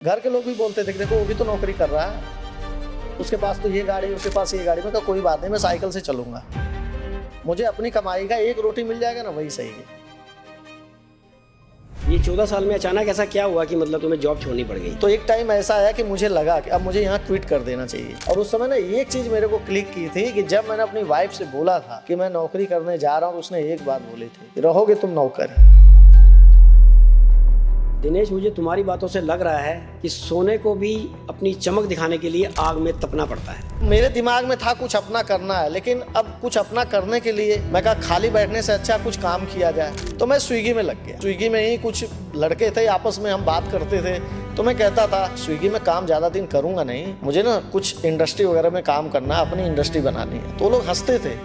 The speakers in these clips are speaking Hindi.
घर के लोग भी बोलते थे कि देखो वो भी तो नौकरी कर रहा है, उसके पास तो ये गाड़ी, उसके पास ये गाड़ी। मैं कहा कोई बात नहीं, मैं साइकिल से चलूंगा, मुझे अपनी कमाई का एक रोटी मिल जाएगा ना, वही सही है। ये 14 साल में अचानक ऐसा क्या हुआ कि मतलब तुम्हें जॉब छोड़नी पड़ गई? तो एक टाइम ऐसा आया कि मुझे लगा कि अब मुझे यहाँ क्विट कर देना चाहिए। और उस समय ना एक चीज मेरे को क्लिक की थी कि जब मैंने अपनी वाइफ से बोला था कि मैं नौकरी करने जा रहा हूँ, उसने एक बात बोली थी कि रहोगे तुम नौकर। दिनेश, मुझे तुम्हारी बातों से लग रहा है कि सोने को भी अपनी चमक दिखाने के लिए आग में तपना पड़ता है। मेरे दिमाग में था कुछ अपना करना है, लेकिन अब कुछ अपना करने के लिए मैं कहा खाली बैठने से अच्छा कुछ काम किया जाए। तो मैं स्विगी में लग गया। स्विगी में ही कुछ लड़के थे, आपस में हम बात करते थे, तो मैं कहता था स्विगी में काम ज़्यादा दिन करूँगा नहीं, मुझे ना कुछ इंडस्ट्री वगैरह में काम करना है, अपनी इंडस्ट्री बनानी है। तो लोग हंसते थे,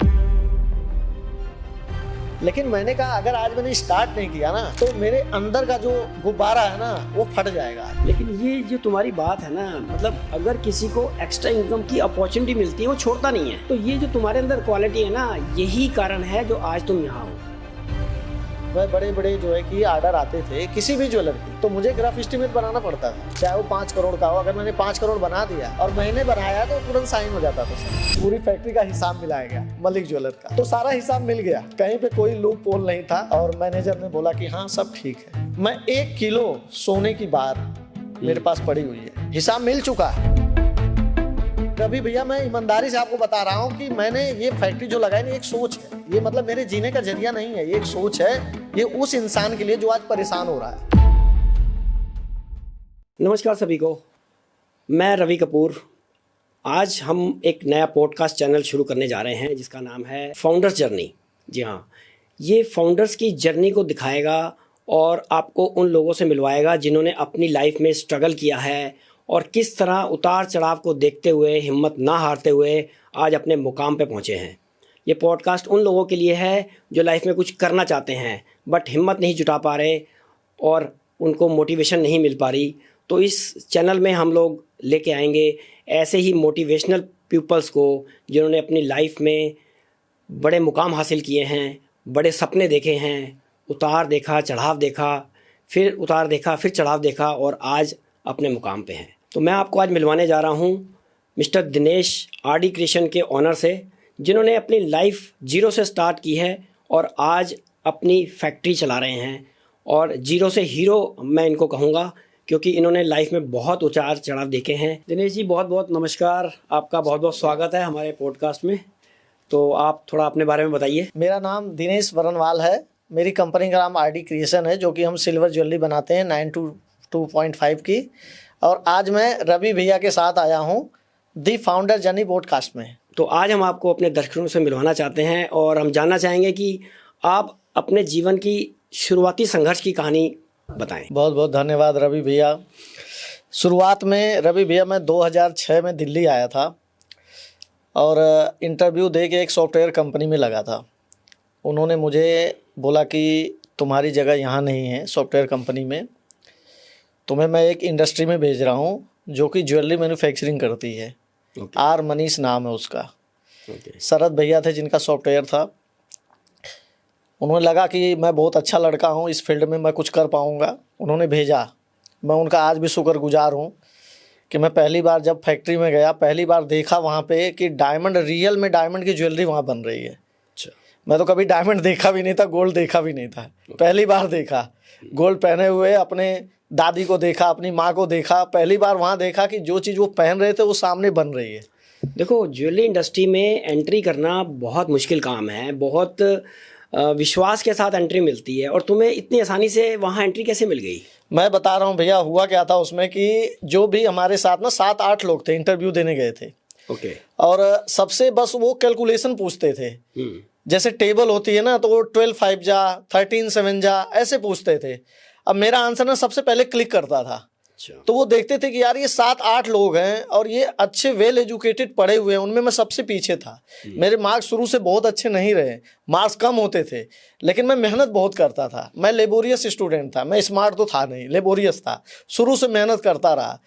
लेकिन मैंने कहा अगर आज मैंने स्टार्ट नहीं किया ना तो मेरे अंदर का जो गुब्बारा है ना वो फट जाएगा। लेकिन ये जो तुम्हारी बात है ना, मतलब अगर किसी को एक्स्ट्रा इनकम की अपॉर्चुनिटी मिलती है वो छोड़ता नहीं है। तो ये जो तुम्हारे अंदर क्वालिटी है ना, यही कारण है जो आज तुम यहाँ हो। वह बड़े बड़े जो है कि आर्डर आते थे किसी भी ज्वेलर की, तो मुझे ग्राफ एस्टीमेट बनाना पड़ता था, चाहे वो 5 करोड़ का हो। अगर मैंने 5 करोड़ बना दिया और महीने बनाया तो तुरंत साइन हो जाता था। पूरी फैक्ट्री का हिसाब मिलाया गया मलिक ज्वेलर का, तो सारा हिसाब मिल गया, कहीं पे कोई लूप पोल नहीं था। और मैनेजर ने बोला कि हाँ सब ठीक है। मैं 1 किलो सोने की बार मेरे पास पड़ी हुई है, हिसाब मिल चुका है। रवि भैया, मैं ईमानदारी से आपको बता रहा हूँ कि मैंने ये फैक्ट्री जो लगाई ना, एक सोच है, ये मतलब मेरे जीने का जरिया नहीं है, ये एक सोच है, ये उस इंसान के लिए जो आज परेशान हो रहा है। नमस्कार सभी को, मैं रवि कपूर। आज हम एक नया पॉडकास्ट चैनल शुरू करने जा रहे हैं जिसका नाम है फाउंडर्स जर्नी। जी हाँ, ये फाउंडर्स की जर्नी को दिखाएगा और आपको उन लोगों से मिलवाएगा जिन्होंने अपनी लाइफ में स्ट्रगल किया है और किस तरह उतार चढ़ाव को देखते हुए, हिम्मत ना हारते हुए आज अपने मुकाम पे पहुँचे हैं। ये पॉडकास्ट उन लोगों के लिए है जो लाइफ में कुछ करना चाहते हैं बट हिम्मत नहीं जुटा पा रहे और उनको मोटिवेशन नहीं मिल पा रही। तो इस चैनल में हम लोग लेके आएंगे ऐसे ही मोटिवेशनल पीपल्स को जिन्होंने अपनी लाइफ में बड़े मुकाम हासिल किए हैं, बड़े सपने देखे हैं, उतार देखा, चढ़ाव देखा, फिर उतार देखा, फिर चढ़ाव देखा और आज अपने मुकाम पे हैं। तो मैं आपको आज मिलवाने जा रहा हूँ मिस्टर दिनेश आरडी क्रिएशन के ऑनर से, जिन्होंने अपनी लाइफ जीरो से स्टार्ट की है और आज अपनी फैक्ट्री चला रहे हैं। और जीरो से हीरो मैं इनको कहूँगा क्योंकि इन्होंने लाइफ में बहुत उतार चढ़ाव देखे हैं। दिनेश जी, बहुत बहुत नमस्कार, आपका बहुत बहुत स्वागत है हमारे पॉडकास्ट में। तो आप थोड़ा अपने बारे में बताइए। मेरा नाम दिनेश वरणवाल है, मेरी कंपनी का नाम आरडी क्रिएशन है, जो कि हम सिल्वर ज्वेलरी बनाते हैं 922.5 की। और आज मैं रवि भैया के साथ आया हूँ दी फाउंडर जर्नी पॉडकास्ट में। तो आज हम आपको अपने दर्शकों से मिलवाना चाहते हैं और हम जानना चाहेंगे कि आप अपने जीवन की शुरुआती संघर्ष की कहानी बताएं। बहुत बहुत धन्यवाद रवि भैया। शुरुआत में रवि भैया मैं 2006 में दिल्ली आया था और इंटरव्यू दे के एक सॉफ्टवेयर कंपनी में लगा था। उन्होंने मुझे बोला कि तुम्हारी जगह यहाँ नहीं है सॉफ्टवेयर कंपनी में, तुम्हें मैं एक इंडस्ट्री में भेज रहा हूँ जो कि ज्वेलरी मैन्युफैक्चरिंग करती है। आर मनीष नाम है उसका। शरद भैया थे जिनका सॉफ्टवेयर था। उन्होंने लगा कि मैं बहुत अच्छा लड़का हूँ, इस फील्ड में मैं कुछ कर पाऊँगा, उन्होंने भेजा। मैं उनका आज भी शुक्रगुजार हूँ कि मैं पहली बार जब फैक्ट्री में गया, पहली बार देखा वहाँ पे कि डायमंड, रियल में डायमंड की ज्वेलरी वहाँ बन रही है। अच्छा। मैं तो कभी डायमंड देखा भी नहीं था, गोल्ड देखा भी नहीं था, पहली बार देखा। गोल्ड पहने हुए अपने दादी को देखा, अपनी माँ को देखा, पहली बार वहाँ देखा कि जो चीज़ वो पहन रहे थे वो सामने बन रही है। देखो, ज्वेलरी इंडस्ट्री में एंट्री करना बहुत मुश्किल काम है, बहुत विश्वास के साथ एंट्री मिलती है। और तुम्हें इतनी आसानी से वहाँ एंट्री कैसे मिल गई? मैं बता रहा हूँ भैया, हुआ क्या था उसमें कि जो भी हमारे साथ ना 7-8 लोग थे, इंटरव्यू देने गए थे। ओके। और सबसे बस वो कैलकुलेशन पूछते थे, जैसे टेबल होती है ना, तो वो 12-5 जा, 13-7 जा, ऐसे पूछते थे। अब मेरा आंसर ना सबसे पहले क्लिक करता था। तो वो देखते थे कि यार ये 7-8 लोग हैं और ये अच्छे वेल एजुकेटेड पढ़े हुए हैं, उनमें मैं सबसे पीछे था। मेरे मार्क्स शुरू से बहुत अच्छे नहीं रहे, मार्क्स कम होते थे, लेकिन मैं मेहनत बहुत करता था। मैं लेबोरियस स्टूडेंट था, मैं स्मार्ट तो था नहीं, लेबोरियस था, शुरू से मेहनत करता रहा।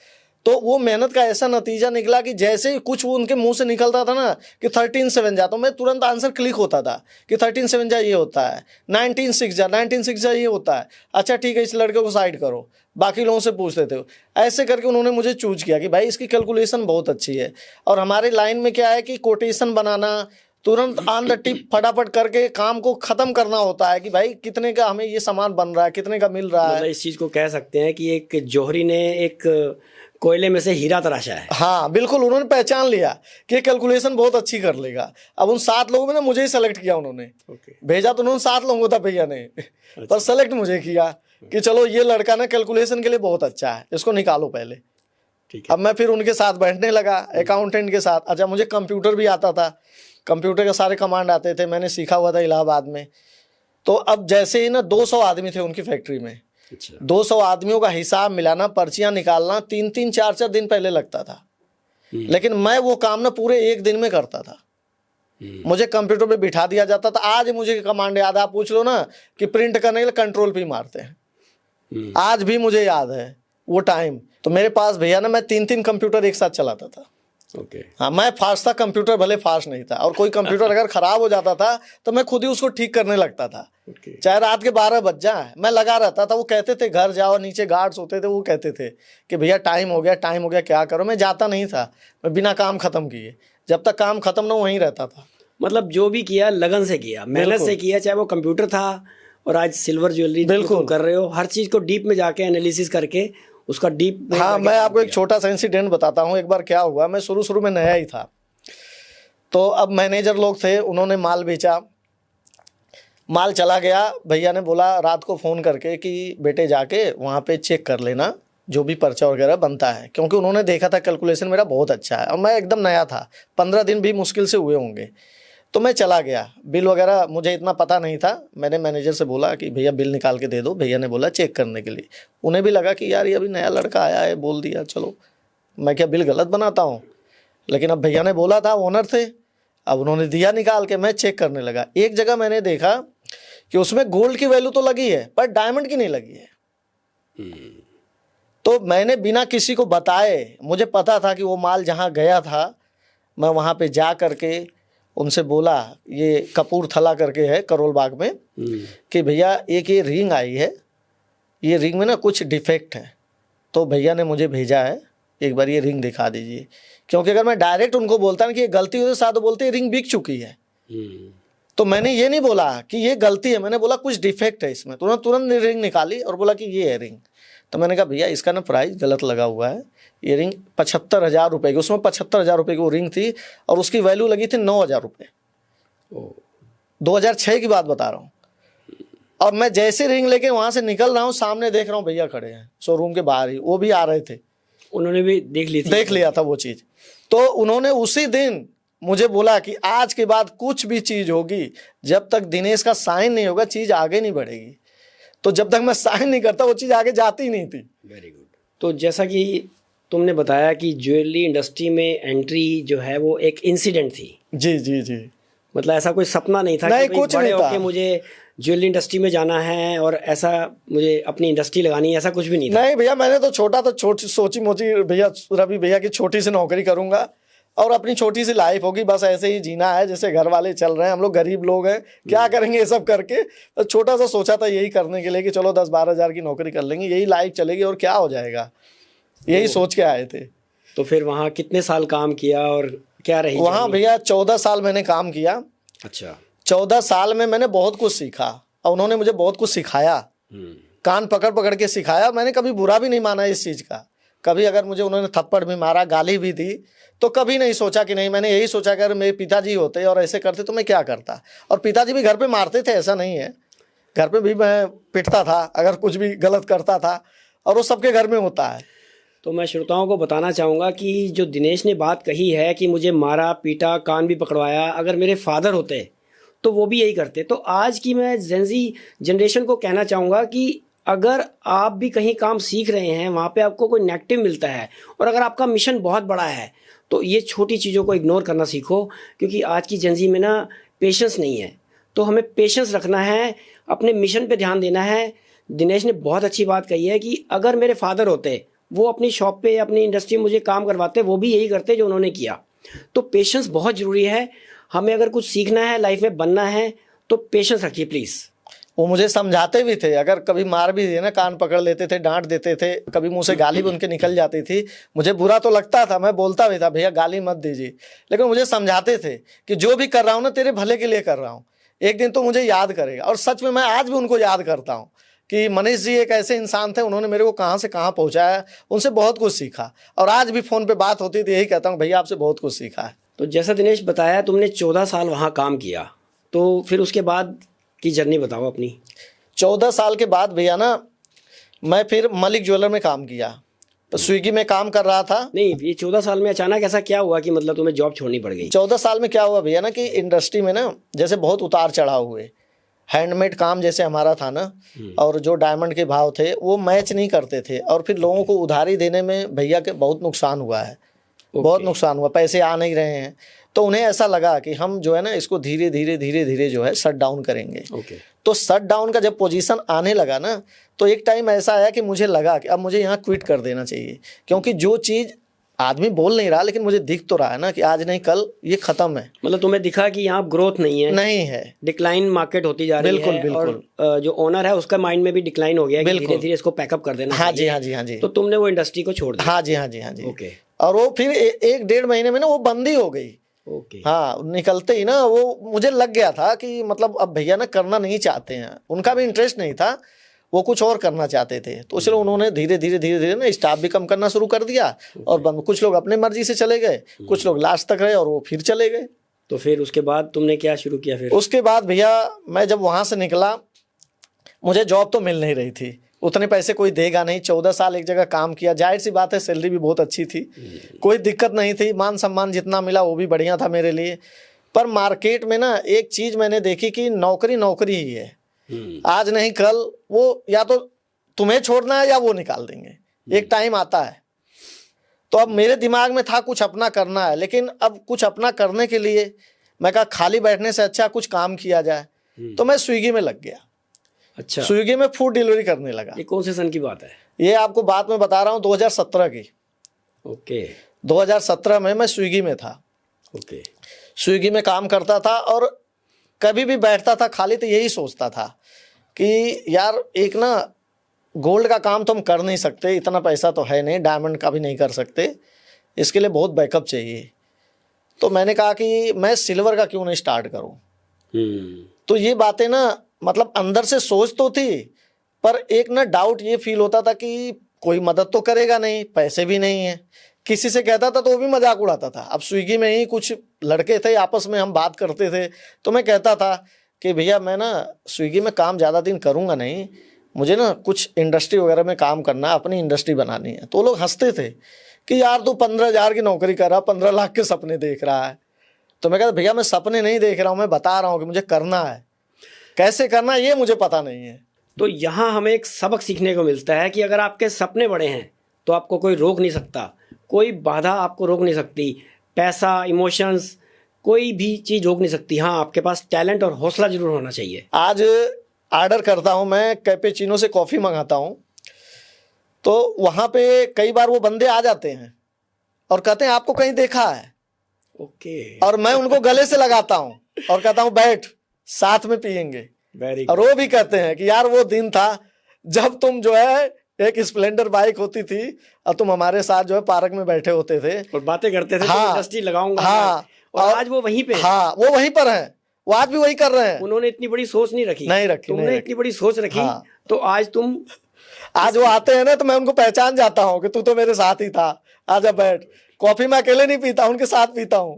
तो वो मेहनत का ऐसा नतीजा निकला कि जैसे ही कुछ वो उनके मुंह से निकलता था ना कि 13 7 जा, तो मैं तुरंत आंसर क्लिक होता था कि 13 7 जा ये होता है, 19 6 जा, 19 6 जा ये होता है। अच्छा ठीक है, इस लड़के को साइड करो, बाकी लोगों से पूछ लेते हो। ऐसे करके उन्होंने मुझे चूज किया कि भाई इसकी कैलकुलेशन बहुत अच्छी है। और हमारी लाइन में क्या है कि कोटेशन बनाना, तुरंत ऑन द टिप फटाफट करके काम को खत्म करना होता है कि भाई कितने का हमें ये सामान बन रहा है, कितने का मिल रहा है। मतलब इस चीज को कह सकते हैं कि एक जौहरी ने एक कोयले में से हीरा तराशा है। हाँ बिल्कुल, उन्होंने पहचान लिया कि ये कैलकुलेशन बहुत अच्छी कर लेगा। अब उन 7 लोगों में ना मुझे ही सेलेक्ट किया उन्होंने। भेजा तो उन्होंने 7 लोगों को था भैया ने, पर सेलेक्ट मुझे किया कि चलो ये लड़का ना कैलकुलेशन के लिए बहुत अच्छा है, इसको निकालो पहले। ठीक है। अब मैं फिर उनके साथ बैठने लगा, अकाउंटेंट के साथ। अच्छा मुझे कंप्यूटर भी आता था, कंप्यूटर के सारे कमांड आते थे, मैंने सीखा हुआ था इलाहाबाद में। तो अब जैसे ही ना 200 आदमी थे उनकी फैक्ट्री में, अच्छा। 200 आदमियों का हिसाब मिलाना, पर्चियां निकालना 3 4 दिन पहले लगता था। लेकिन मैं वो काम ना पूरे 1 दिन में करता था। मुझे कंप्यूटर पे बिठा दिया जाता था। आज मुझे कमांड याद है, आप पूछ लो ना कि प्रिंट करने के लिए कंट्रोल पे मारते हैं, आज भी मुझे याद है वो टाइम। तो मेरे पास भैया ना मैं 3 कंप्यूटर एक साथ चलाता था। ओके। हाँ मैं फास्ट था, कंप्यूटर भले फास्ट नहीं था। और कोई कंप्यूटर अगर खराब हो जाता था तो मैं खुद ही उसको ठीक करने लगता था। चाहे रात के 12 बज जाए, मैं लगा रहता था। वो कहते थे घर जाओ, नीचे गार्ड्स होते थे, वो कहते थे कि भैया टाइम हो गया, टाइम हो गया, क्या करो। मैं जाता नहीं था, मैं बिना काम खत्म किए, जब तक काम खत्म ना वहीं रहता था। मतलब जो भी किया लगन से किया, मेहनत से किया, चाहे वो कंप्यूटर था और आज सिल्वर ज्वेलरी बिल्कुल कर रहे हो, हर चीज को डीप में जाके एनालिसिस करके उसका डीप। हाँ मैं आपको एक छोटा सा इंसिडेंट बताता हूँ। एक बार क्या हुआ, मैं शुरू में नया ही था, तो अब मैनेजर लोग थे, उन्होंने माल बेचा, माल चला गया। भैया ने बोला रात को फ़ोन करके कि बेटे जाके वहाँ पे चेक कर लेना जो भी पर्चा वगैरह बनता है, क्योंकि उन्होंने देखा था कैलकुलेशन मेरा बहुत अच्छा है और मैं एकदम नया था, 15 दिन भी मुश्किल से हुए होंगे। तो मैं चला गया, बिल वगैरह मुझे इतना पता नहीं था। मैंने मैनेजर से बोला कि भैया बिल निकाल के दे दो। भैया ने बोला चेक करने के लिए। उन्हें भी लगा कि यार ये अभी नया लड़का आया है, बोल दिया, चलो मैं क्या बिल गलत बनाता हूँ। लेकिन अब भैया ने बोला था, ओनर थे, अब उन्होंने दिया निकाल के। मैं चेक करने लगा। एक जगह मैंने देखा कि उसमें गोल्ड की वैल्यू तो लगी है पर डायमंड की नहीं लगी है। तो मैंने बिना किसी को बताए, मुझे पता था कि वो माल जहाँ गया था, मैं वहाँ पे जा करके उनसे बोला, ये कपूरथला करके है करोल बाग में, कि भैया एक ये रिंग आई है, ये रिंग में ना कुछ डिफेक्ट है। तो भैया ने मुझे भेजा है, एक बार ये रिंग दिखा दीजिए। क्योंकि अगर मैं डायरेक्ट उनको बोलता ना कि ये गलती हो, तो साथ बोलते रिंग बिक चुकी है। तो मैंने ये नहीं बोला कि ये गलती है, मैंने बोला कुछ डिफेक्ट है इसमें। तो तुरंत रिंग निकाली और बोला कि ये है रिंग। तो मैंने कहा भैया इसका ना प्राइस गलत लगा हुआ है, ये रिंग 75,000 रुपये की, उसमें 75,000 रुपये की वो रिंग थी और उसकी वैल्यू लगी थी 9,000 रुपये। 2006 की बात बता रहा हूँ। और मैं जैसे रिंग लेके वहाँ से निकल रहा हूँ, सामने देख रहा हूँ भैया खड़े हैं शोरूम के बाहर ही, वो भी आ रहे थे, उन्होंने भी देख लिया था वो चीज़। तो उन्होंने उसी दिन मुझे बोला कि आज के बाद कुछ भी चीज़ होगी, जब तक दिनेश का साइन नहीं होगा चीज़ आगे नहीं बढ़ेगी। तो जब तक मैं साइन नहीं करता वो चीज़ आगे जाती ही नहीं थी। Very good. तो जैसा कि तुमने बताया कि ज्वेलरी इंडस्ट्री में एंट्री जो है वो एक इंसिडेंट थी। जी जी जी। मतलब ऐसा कोई सपना नहीं था नहीं, कि कुछ बड़े नहीं था होके मुझे ज्वेलरी इंडस्ट्री में जाना है और ऐसा मुझे अपनी इंडस्ट्री लगानी है, ऐसा कुछ भी नहीं था। नहीं भैया, मैंने तो छोटा तो सोची मोची भैया, रवि भैया की छोटी सी नौकरी करूंगा और अपनी छोटी सी लाइफ होगी, बस ऐसे ही जीना है जैसे घर वाले चल रहे हैं। हम लोग गरीब लोग हैं, क्या करेंगे ये सब करके। तो छोटा सा सोचा था यही करने के लिए कि चलो 10-12 हज़ार की नौकरी कर लेंगे, यही लाइफ चलेगी और क्या हो जाएगा, यही सोच के आए थे। तो फिर वहाँ कितने साल काम किया और क्या रही वहाँ भैया 14 साल मैंने काम किया। अच्छा। 14 साल में मैंने बहुत कुछ सीखा और उन्होंने मुझे बहुत कुछ सिखाया, कान पकड़ पकड़ के सिखाया। मैंने कभी बुरा भी नहीं माना इस चीज़ का। कभी अगर मुझे उन्होंने थप्पड़ भी मारा, गाली भी दी, तो कभी नहीं सोचा कि नहीं। मैंने यही सोचा कि अगर मेरे पिताजी होते और ऐसे करते तो मैं क्या करता। और पिताजी भी घर पे मारते थे, ऐसा नहीं है, घर पे भी मैं पिटता था अगर कुछ भी गलत करता था, और वो सबके घर में होता है। तो मैं श्रोताओं को बताना चाहूँगा कि जो दिनेश ने बात कही है कि मुझे मारा पीटा, कान भी पकड़वाया, अगर मेरे फादर होते तो वो भी यही करते। तो आज की मैं जेनजी जनरेशन को कहना चाहूँगा कि अगर आप भी कहीं काम सीख रहे हैं, वहाँ पे आपको कोई नेगेटिव मिलता है और अगर आपका मिशन बहुत बड़ा है, तो ये छोटी चीज़ों को इग्नोर करना सीखो, क्योंकि आज की जेनजी में ना पेशेंस नहीं है। तो हमें पेशेंस रखना है, अपने मिशन पे ध्यान देना है। दिनेश ने बहुत अच्छी बात कही है कि अगर मेरे फादर होते वो अपनी शॉप पे अपनी इंडस्ट्री में मुझे काम करवाते, वो भी यही करते जो उन्होंने किया। तो पेशेंस बहुत ज़रूरी है। हमें अगर कुछ सीखना है, लाइफ में बनना है, तो पेशेंस रखिए प्लीज़। वो मुझे समझाते भी थे, अगर कभी मार भी दिए ना, कान पकड़ लेते थे, डांट देते थे, कभी मुंह से गाली भी उनके निकल जाती थी। मुझे बुरा तो लगता था, मैं बोलता भी था भैया गाली मत दीजिए, लेकिन मुझे समझाते थे कि जो भी कर रहा हूँ ना तेरे भले के लिए कर रहा हूँ, एक दिन तो मुझे याद करेगा। और सच में मैं आज भी उनको याद करता हूँ कि मनीष जी एक ऐसे इंसान थे, उन्होंने मेरे को कहाँ से कहाँ पहुँचाया, उनसे बहुत कुछ सीखा। और आज भी फ़ोन पे बात होती तो यही कहता हूँ भैया आपसे बहुत कुछ सीखा है। तो जैसा दिनेश बताया, तुमने 14 साल वहाँ काम किया, तो फिर उसके बाद की जर्नी बताओ अपनी। 14 साल के बाद भैया ना मैं फिर मलिक ज्वेलर में काम किया, तो स्विगी में काम कर रहा था। नहीं, ये 14 साल में अचानक ऐसा क्या हुआ कि मतलब तुम्हें जॉब छोड़नी पड़ गई? 14 साल में क्या हुआ भैया ना कि इंडस्ट्री में ना जैसे बहुत उतार चढ़ाव हुए। हैंडमेड काम जैसे हमारा था ना, और जो डायमंड के भाव थे वो मैच नहीं करते थे, और फिर लोगों को उधारी देने में भैया के बहुत नुकसान हुआ है। बहुत नुकसान हुआ, पैसे आ नहीं रहे हैं। तो उन्हें ऐसा लगा कि हम जो है ना इसको धीरे धीरे जो है शट डाउन करेंगे। तो शट डाउन का जब पोजीशन आने लगा ना, तो एक टाइम ऐसा आया कि मुझे लगा कि अब मुझे यहाँ क्विट कर देना चाहिए, क्योंकि जो चीज़ आदमी बोल नहीं रहा लेकिन मुझे दिख तो रहा है ना कि आज नहीं कल ये खत्म है। मतलब तुम्हें दिखा कि यहाँ ग्रोथ नहीं है, डिक्लाइन मार्केट होती जा रही है। बिल्कुल। और जो ओनर है उसका माइंड में भी डिक्लाइन हो गया है कि धीरे धीरे इसको पैकअप कर देना चाहिए। हाँ जी। तो तुमने वो इंडस्ट्री को छोड़ दिया? हाँ जी। ओके। और वो फिर 1-1.5 महीने में ना वो बंद ही हो गई। ओके। हाँ, निकलते ही ना वो मुझे लग गया था कि मतलब अब भैया ना करना नहीं चाहते हैं, उनका भी इंटरेस्ट नहीं था, वो कुछ और करना चाहते थे। तो इसलिए उन्होंने धीरे धीरे ना स्टाफ भी कम करना शुरू कर दिया, और कुछ लोग अपने मर्जी से चले गए, कुछ लोग लास्ट तक रहे और वो फिर चले गए। तो फिर उसके बाद तुमने क्या शुरू किया फिर? उसके बाद भैया मैं जब वहाँ से निकला, मुझे जॉब तो मिल नहीं रही थी, उतने पैसे कोई देगा नहीं। 14 साल एक जगह काम किया, जाहिर सी बात है सैलरी भी बहुत अच्छी थी, कोई दिक्कत नहीं थी, मान सम्मान जितना मिला वो भी बढ़िया था मेरे लिए। पर मार्केट में ना एक चीज़ मैंने देखी कि नौकरी ही है, आज नहीं कल वो या तो तुम्हें छोड़ना है या वो निकाल देंगे, एक टाइम आता है। तो अब मेरे दिमाग में था कुछ अपना करना है, लेकिन अब कुछ अपना करने के लिए मैं कहा खाली बैठने से अच्छा कुछ काम किया जाए। तो मैं स्विगी में लग गया। अच्छा। स्विगी में फूड डिलीवरी करने लगा। ये कौन से सन की बात है? ये आपको बात में बता रहा हूँ 2017 की। ओके। 2017 में मैं स्विगी में था। ओके। स्विगी में काम करता था, और कभी भी बैठता था खाली तो यही सोचता था कि यार एक ना गोल्ड का काम तो हम कर नहीं सकते, इतना पैसा तो है नहीं, डायमंड का भी नहीं कर सकते, इसके लिए बहुत बैकअप चाहिए। तो मैंने कहा कि मैं सिल्वर का क्यों नहीं स्टार्ट करूं। तो ये बातें ना मतलब अंदर से सोच तो थी, पर एक ना डाउट ये फील होता था कि कोई मदद तो करेगा नहीं, पैसे भी नहीं है। किसी से कहता था तो वो भी मजाक उड़ाता था। अब स्विगी में ही कुछ लड़के थे, आपस में हम बात करते थे, तो मैं कहता था कि भैया मैं ना स्विगी में काम ज़्यादा दिन करूँगा नहीं, मुझे ना कुछ इंडस्ट्री वगैरह में काम करना, अपनी इंडस्ट्री बनानी है। तो लोग हंसते थे कि यार तू 15,000 की नौकरी कर रहा, 15 लाख के सपने देख रहा है। तो मैं कहता भैया मैं सपने नहीं देख रहा हूँ, मैं बता रहा हूँ कि मुझे करना है, कैसे करना है ये मुझे पता नहीं है। तो यहाँ हमें एक सबक सीखने को मिलता है कि अगर आपके सपने बड़े हैं तो आपको कोई रोक नहीं सकता, कोई बाधा आपको रोक नहीं सकती, पैसा, इमोशंस, कोई भी चीज़ रोक नहीं सकती। हाँ, आपके पास टैलेंट और हौसला जरूर होना चाहिए। आज ऑर्डर करता हूँ मैं, कैपेचिनो से कॉफ़ी मंगाता हूँ, तो वहाँ पे कई बार वो बंदे आ जाते हैं और कहते हैं आपको कहीं देखा है। ओके। और मैं उनको गले से लगाता हूँ और कहता हूँ बैठ, साथ में पियेंगे। और वो भी कहते हैं कि यार वो दिन था जब तुम जो है एक स्प्लेंडर बाइक होती थी और तुम हमारे साथ जो है पार्क में बैठे होते थे और बातें करते थे। हाँ, इंडस्ट्री लगाऊंगा। हाँ, और आज वो वहीं पे है। हाँ, वो वहीं पर है, वो आज भी वही कर रहे हैं। उन्होंने इतनी बड़ी सोच नहीं रखी, तुमने इतनी बड़ी सोच रखी। हाँ। तो आज वो आते हैं ना तो मैं उनको पहचान जाता हूँ कि तू तो मेरे साथ ही था, आजा बैठ। कॉफी मैं अकेले नहीं पीता, उनके साथ पीता हूँ।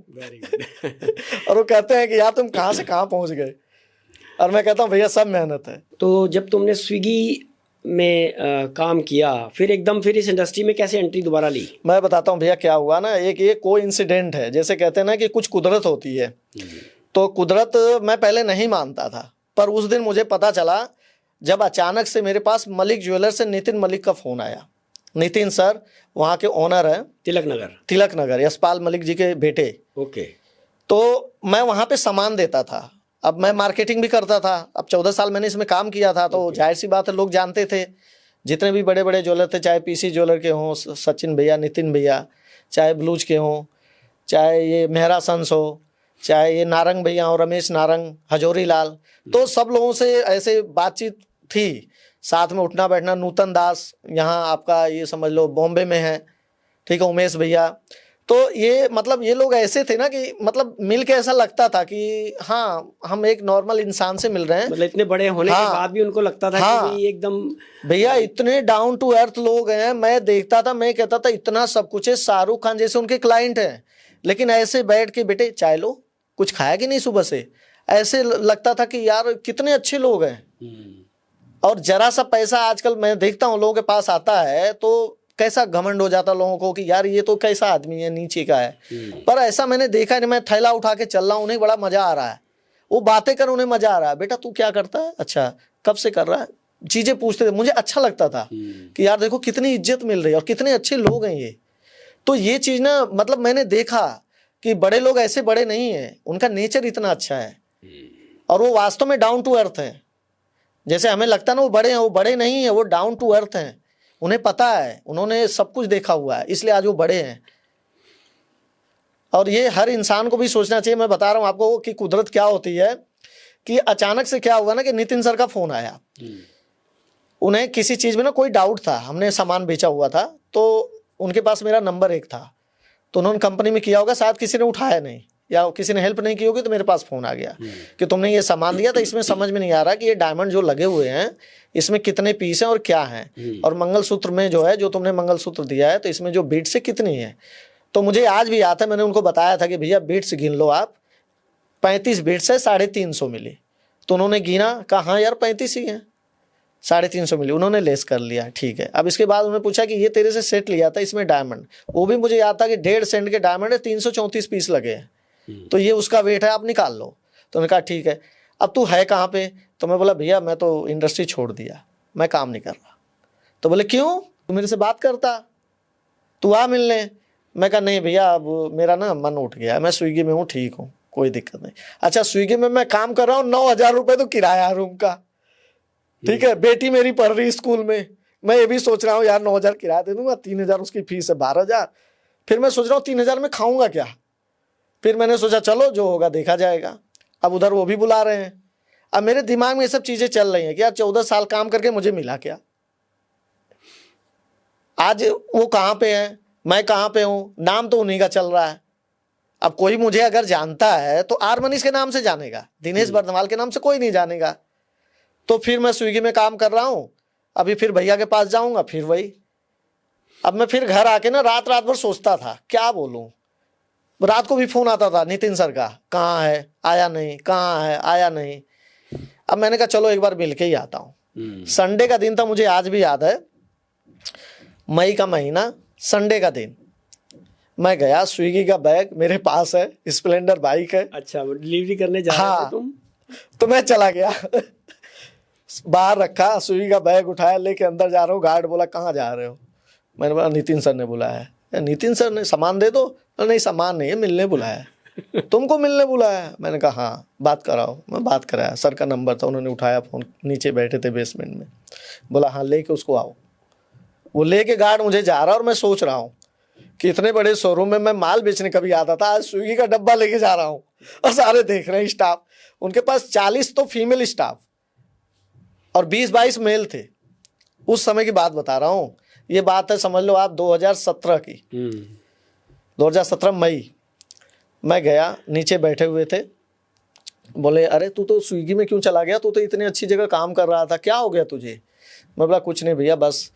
और वो कहते हैं कि यार तुम कहाँ से कहाँ पहुँच गए, और मैं कहता हूँ भैया सब मेहनत है। तो जब तुमने स्विगी में काम किया, फिर एकदम फिर इस इंडस्ट्री में कैसे एंट्री दोबारा ली? मैं बताता हूँ भैया क्या हुआ ना, एक ये कोइंसिडेंट है, जैसे कहते हैं ना कि कुछ कुदरत होती है। तो कुदरत मैं पहले नहीं मानता था, पर उस दिन मुझे पता चला जब अचानक से मेरे पास मलिक ज्वेलर से नितिन मलिक का फ़ोन आया। नितिन सर वहाँ के ओनर हैं, तिलक नगर, यशपाल मलिक जी के बेटे। ओके। तो मैं वहाँ पे सामान देता था, अब मैं मार्केटिंग भी करता था। अब 14 साल मैंने इसमें काम किया था, तो जाहिर सी बात है लोग जानते थे। जितने भी बड़े बड़े ज्वेलर थे, चाहे पीसी ज्वेलर के हों, सचिन भैया, नितिन भैया, चाहे ब्लूज के हों, चाहे ये मेहरा सन्स हो, चाहे ये नारंग भैया हो, रमेश नारंग, हजोरी लाल, तो सब लोगों से ऐसे बातचीत थी, साथ में उठना बैठना। नूतन दास यहाँ आपका ये समझ लो बॉम्बे में है, ठीक है, उमेश भैया। तो ये मतलब ये लोग ऐसे थे ना कि मतलब मिल के ऐसा लगता था कि हाँ हम एक नॉर्मल इंसान से मिल रहे हैं। मतलब इतने बड़े होने के बाद भी उनको लगता था हाँ, कि एकदम भैया इतने डाउन टू अर्थ लोग हैं। मैं देखता था, मैं कहता था इतना सब कुछ है, शाहरुख खान जैसे उनके क्लाइंट हैं, लेकिन ऐसे बैठ के बेटे चाय लो, कुछ खाया कि नहीं सुबह से, ऐसे लगता था कि यार कितने अच्छे लोग हैं। और जरा सा पैसा आजकल मैं देखता हूँ लोगों के पास आता है तो कैसा घमंड हो जाता लोगों को कि यार ये तो कैसा आदमी है, नीचे का है। पर ऐसा मैंने देखा है, मैं थैला उठा के चल रहा हूँ, उन्हें बड़ा मजा आ रहा है, वो बातें कर उन्हें मजा आ रहा है। बेटा तू क्या करता है, अच्छा कब से कर रहा है, चीजें पूछते थे, मुझे अच्छा लगता था कि यार देखो कितनी इज्जत मिल रही है और कितने अच्छे लोग हैं ये। तो ये चीज ना मतलब मैंने देखा कि बड़े लोग ऐसे बड़े नहीं है, उनका नेचर इतना अच्छा है और वो वास्तव में डाउन टू अर्थ है। जैसे हमें लगता है ना वो बड़े हैं, वो बड़े नहीं है, वो डाउन टू अर्थ हैं। उन्हें पता है, उन्होंने सब कुछ देखा हुआ है, इसलिए आज वो बड़े हैं। और ये हर इंसान को भी सोचना चाहिए। मैं बता रहा हूँ आपको कि कुदरत क्या होती है कि अचानक से क्या हुआ ना कि नितिन सर का फोन आया। उन्हें किसी चीज में ना कोई डाउट था, हमने सामान बेचा हुआ था तो उनके पास मेरा नंबर एक था, तो उन्होंने कंपनी में किया होगा, शायद किसी ने उठाया नहीं या किसी ने हेल्प नहीं की होगी, तो मेरे पास फोन आ गया कि तुमने ये सामान दिया था, इसमें समझ में नहीं आ रहा कि ये डायमंड जो लगे हुए हैं इसमें कितने पीस हैं और क्या हैं, और मंगलसूत्र में जो है, जो तुमने मंगलसूत्र दिया है तो इसमें जो बीट्स है कितनी है। तो मुझे आज भी याद है, मैंने उनको बताया था कि भैया बीट्स गिन लो आप, 35 बीट्स है, 350 मिली। तो उन्होंने गिना, कहा हाँ यार 35 ही है, 350 मिली। उन्होंने लेस कर लिया, ठीक है। अब इसके बाद उन्होंने पूछा कि ये तेरे से सेट लिया था, इसमें डायमंड, वो भी मुझे याद था कि 1.5 सेंट के डायमंड है, 334 पीस लगे हैं, तो ये उसका वेट है, आप निकाल लो। तो उन्होंने कहा ठीक है, अब तू है कहाँ पे। तो मैं बोला भैया मैं तो इंडस्ट्री छोड़ दिया, मैं काम नहीं कर रहा। तो बोले क्यों, तू मेरे से बात करता, तू आ मिलने। मैं कहा नहीं भैया अब मेरा ना मन उठ गया, मैं स्विगी में हूँ, ठीक हूँ, कोई दिक्कत नहीं। अच्छा स्विगी में मैं काम कर रहा हूँ, 9,000 रुपये तो किराया रूम का, ठीक है। बेटी मेरी पढ़ रही स्कूल में, मैं ये भी सोच रहा हूँ यार 9,000 किराया दे दूंगा, 3,000 उसकी फीस है, 12,000। फिर मैं सोच रहा हूँ 3,000 में खाऊंगा क्या। फिर मैंने सोचा चलो जो होगा देखा जाएगा। अब उधर वो भी बुला रहे हैं, अब मेरे दिमाग में ये सब चीजें चल रही हैं कि यार 14 साल काम करके मुझे मिला क्या। आज वो कहाँ पे है, मैं कहाँ पे हूँ, नाम तो उन्हीं का चल रहा है। अब कोई मुझे अगर जानता है तो आर मनीष के नाम से जानेगा, दिनेश बर्दवाल के नाम से कोई नहीं जानेगा। तो फिर मैं स्विगी में काम कर रहा हूँ, अभी फिर भैया के पास जाऊंगा, फिर वही। अब मैं फिर घर आके ना रात भर सोचता था क्या बोलूं। रात को भी फोन आता था नितिन सर का, कहाँ है, आया नहीं, कहाँ है, आया नहीं। अब मैंने कहा चलो एक बार मिल के ही आता हूँ। संडे का दिन था, मुझे आज भी याद है, मई का महीना, संडे का दिन। मैं गया, स्विगी का बैग मेरे पास है, स्प्लेंडर बाइक है। अच्छा डिलीवरी करने जा रहे थे तुम। तो मैं चला गया बाहर रखा, स्विगी का बैग उठाया, लेके अंदर जा रहा हूँ। गार्ड बोला कहाँ जा रहे हो, मैंने बोला नितिन सर ने बुलाया है। नितिन सर ने सामान दे दो, नहीं सामान नहीं है, मिलने बुलाया है। तुमको मिलने बुलाया, मैंने कहा हाँ बात कराओ। मैं बात कराया, सर का नंबर था, उन्होंने उठाया फ़ोन, नीचे बैठे थे बेसमेंट में, बोला हाँ लेके उसको आओ। वो लेके गार्ड मुझे जा रहा, और मैं सोच रहा हूँ कि इतने बड़े शोरूम में मैं माल बेचने कभी आता था, आज स्विगी का डब्बा लेके जा रहा हूँ और सारे देख रहे हैं स्टाफ। उनके पास 40 तो फीमेल स्टाफ और 20-22 मेल थे। उस समय की बात बता रहा हूँ, ये बात है समझ लो आप 2017 की। 2017 मई। मैं गया, नीचे बैठे हुए थे, बोले अरे तू तो स्विगी में क्यों चला गया, तू तो इतनी अच्छी जगह काम कर रहा था, क्या हो गया तुझे। मैं बोला कुछ नहीं भैया, बस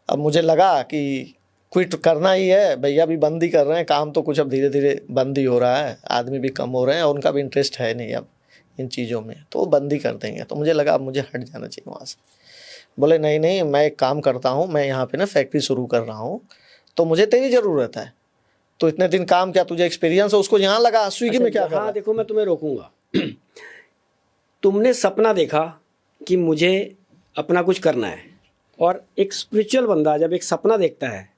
अब मुझे लगा कि क्विट करना ही है, भैया भी बंद ही कर रहे हैं काम, तो कुछ अब धीरे धीरे बंद ही हो रहा है, आदमी भी कम हो रहे हैं और उनका भी इंटरेस्ट है नहीं अब इन चीज़ों में, तो वो बंद ही कर देंगे। तो मुझे लगा अब मुझे हट जाना चाहिए वहाँ से। बोले नहीं नहीं मैं एक काम करता हूँ, मैं यहाँ पे ना फैक्ट्री शुरू कर रहा हूँ, तो मुझे तेरी ज़रूरत है, तो इतने दिन काम क्या, तुझे एक्सपीरियंस है, उसको यहाँ लगा, स्विगी में क्या कर रहा है। देखो मैं तुम्हें रोकूंगा तुमने सपना देखा कि मुझे अपना कुछ करना है, और एक स्पिरिचुअल बंदा जब एक सपना देखता है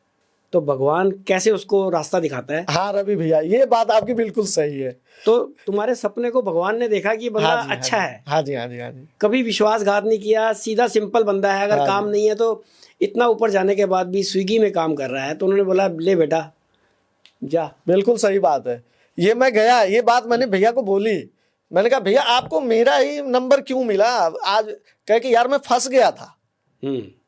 तो भगवान कैसे उसको रास्ता दिखाता है। हाँ रवि भैया, ये बात आपकी बिल्कुल सही है। तो तुम्हारे सपने को भगवान ने देखा कि ये बंदा हाँ जी, अच्छा हाँ जी, है, हाँ जी, हाँ जी, हाँ जी, कभी विश्वासघात नहीं किया, सीधा सिंपल बंदा है, अगर हाँ काम जी। नहीं है तो इतना ऊपर जाने के बाद भी स्विगी में काम कर रहा है, तो उन्होंने बोला ले बेटा जा। बिल्कुल सही बात है। ये मैं गया, ये बात मैंने भैया को बोली। मैंने कहा भैया आपको मेरा ही नंबर क्यों मिला आज? कहे कि यार मैं फंस गया था,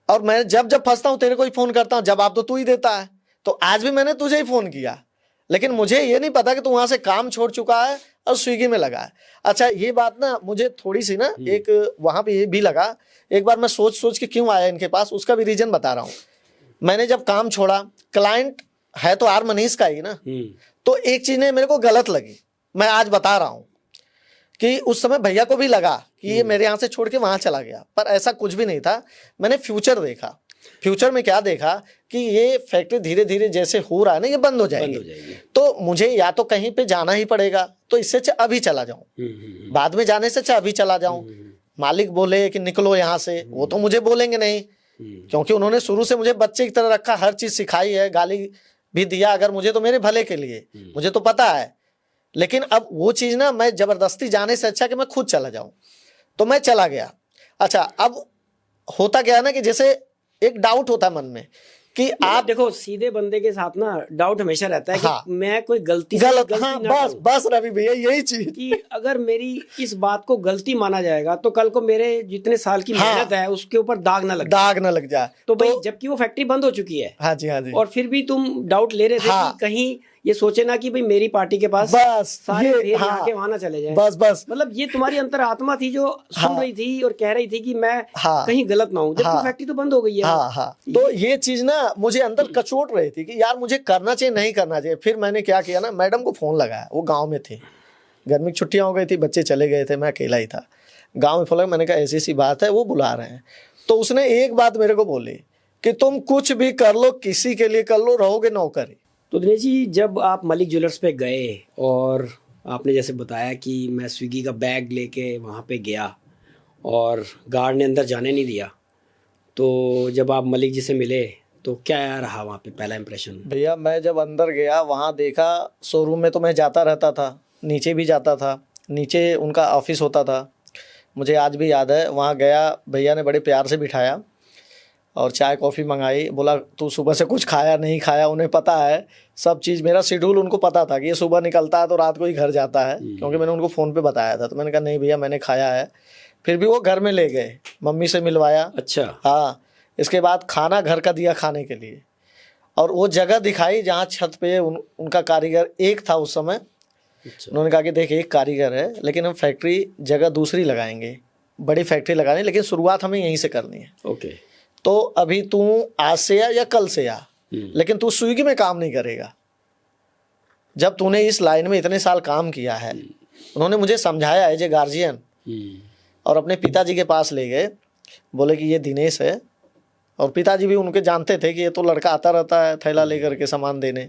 और मैं जब जब फंसता हूँ तेरे को ही फोन करता हूँ, जवाब तो तू ही देता है, तो आज भी मैंने तुझे ही फोन किया। लेकिन मुझे ये नहीं पता कि तू वहां से काम छोड़ चुका है और स्विगी में लगा है। अच्छा ये बात ना मुझे थोड़ी सी ना एक वहां पे ये भी लगा, एक बार मैं सोच सोच के क्यों आया इनके पास, उसका भी रीजन बता रहा हूँ। मैंने जब काम छोड़ा, क्लाइंट है तो आर मनीष का ही ना, तो एक चीज ने मेरे को गलत लगी, मैं आज बता रहा हूँ कि उस समय भैया को भी लगा कि ये मेरे यहाँ से छोड़ के वहां चला गया, पर ऐसा कुछ भी नहीं था। मैंने फ्यूचर देखा। फ्यूचर में क्या देखा कि ये फैक्ट्री धीरे धीरे जैसे हो रहा है ना, ये बंद हो जाएगी। तो मुझे या तो कहीं पे जाना ही पड़ेगा, तो इससे अच्छा अभी चला जाऊं, बाद में जाने से अच्छा अभी चला जाऊं। मालिक बोले कि निकलो यहाँ से, वो तो मुझे बोलेंगे नहीं, क्योंकि उन्होंने शुरू से मुझे बच्चे की तरह रखा, हर चीज सिखाई है, गाली भी दिया अगर मुझे तो मेरे भले के लिए, मुझे तो पता है। लेकिन अब वो चीज ना, मैं जबरदस्ती जाने से अच्छा कि मैं खुद चला जाऊं, तो मैं चला गया। अच्छा अब होता क्या है ना कि जैसे एक डाउट होता है मन में कि आप देखो सीधे बंदे के साथ ना डाउट हमेशा रहता है हाँ, कि मैं कोई गलती से गलत, गलती हाँ, ना बस करूं। बस रवि भैया यही चीज कि अगर मेरी इस बात को गलती माना जाएगा तो कल को मेरे जितने साल की हाँ, मेहनत है उसके ऊपर दाग ना लग जाए। दाग ना लग जाए। तो भाई जबकि वो फैक्ट्री बंद हो चुकी है, हाँ जी, हाँ जी, और फिर भी तुम डाउट ले रहे थे हाँ, कि कहीं ये सोचे ना कि भाई मेरी पार्टी के पास बस सारे ये, ढेर हाँ, के वहां ना चले जाए। बस बस मतलब ये तुम्हारी अंतरात्मा थी जो सुन हाँ, रही थी और कह रही थी कि मैं हाँ, कहीं गलत ना हूं, जबकि हाँ, फैक्ट्री तो बंद हो गई है। हाँ हाँ, तो ये चीज ना मुझे अंदर कचोट रही थी कि यार मुझे करना चाहिए नहीं करना चाहिए। फिर मैंने क्या किया ना, मैडम को फोन लगाया, वो गाँव में थे, गर्मी की छुट्टियां हो गई थी, बच्चे चले गए थे, मैं अकेला ही था गाँव में। फोन लगा, मैंने कहा ऐसी सी बात है, वो बुला रहे हैं। तो उसने एक बात मेरे को बोली कि तुम कुछ भी कर लो, किसी के लिए कर लो, रहोगे नौकरी। तो दिनेश जी जब आप मलिक ज्वेलर्स पे गए और आपने जैसे बताया कि मैं स्विगी का बैग लेके वहाँ पे गया और गार्ड ने अंदर जाने नहीं दिया, तो जब आप मलिक जी से मिले तो क्या रहा वहाँ पे पहला इंप्रेशन? भैया मैं जब अंदर गया, वहाँ देखा, शोरूम में तो मैं जाता रहता था, नीचे भी जाता था, नीचे उनका ऑफिस होता था, मुझे आज भी याद है। वहाँ गया, भैया ने बड़े प्यार से बिठाया और चाय कॉफ़ी मंगाई। बोला तू सुबह से कुछ खाया नहीं खाया, उन्हें पता है सब चीज़, मेरा शेड्यूल उनको पता था कि ये सुबह निकलता है तो रात को ही घर जाता है, क्योंकि मैंने उनको फ़ोन पे बताया था। तो मैंने कहा नहीं भैया मैंने खाया है। फिर भी वो घर में ले गए, मम्मी से मिलवाया। अच्छा। हाँ, इसके बाद खाना घर का दिया खाने के लिए, और वो जगह दिखाई जहाँ छत पे उनका कारीगर एक था उस समय। अच्छा। उन्होंने कहा कि देख एक कारीगर है, लेकिन हम फैक्ट्री जगह दूसरी लगाएंगे, बड़ी फैक्ट्री लगानी, लेकिन शुरुआत हमें यहीं से करनी है। ओके। तो अभी तू आज से या कल से आ, लेकिन तू स्विगी में काम नहीं करेगा। जब तूने इस लाइन में इतने साल काम किया है, उन्होंने मुझे समझाया एज ए गार्जियन, और अपने पिताजी के पास ले गए, बोले कि ये दिनेश है, और पिताजी भी उनके जानते थे कि ये तो लड़का आता रहता है थैला लेकर के सामान देने।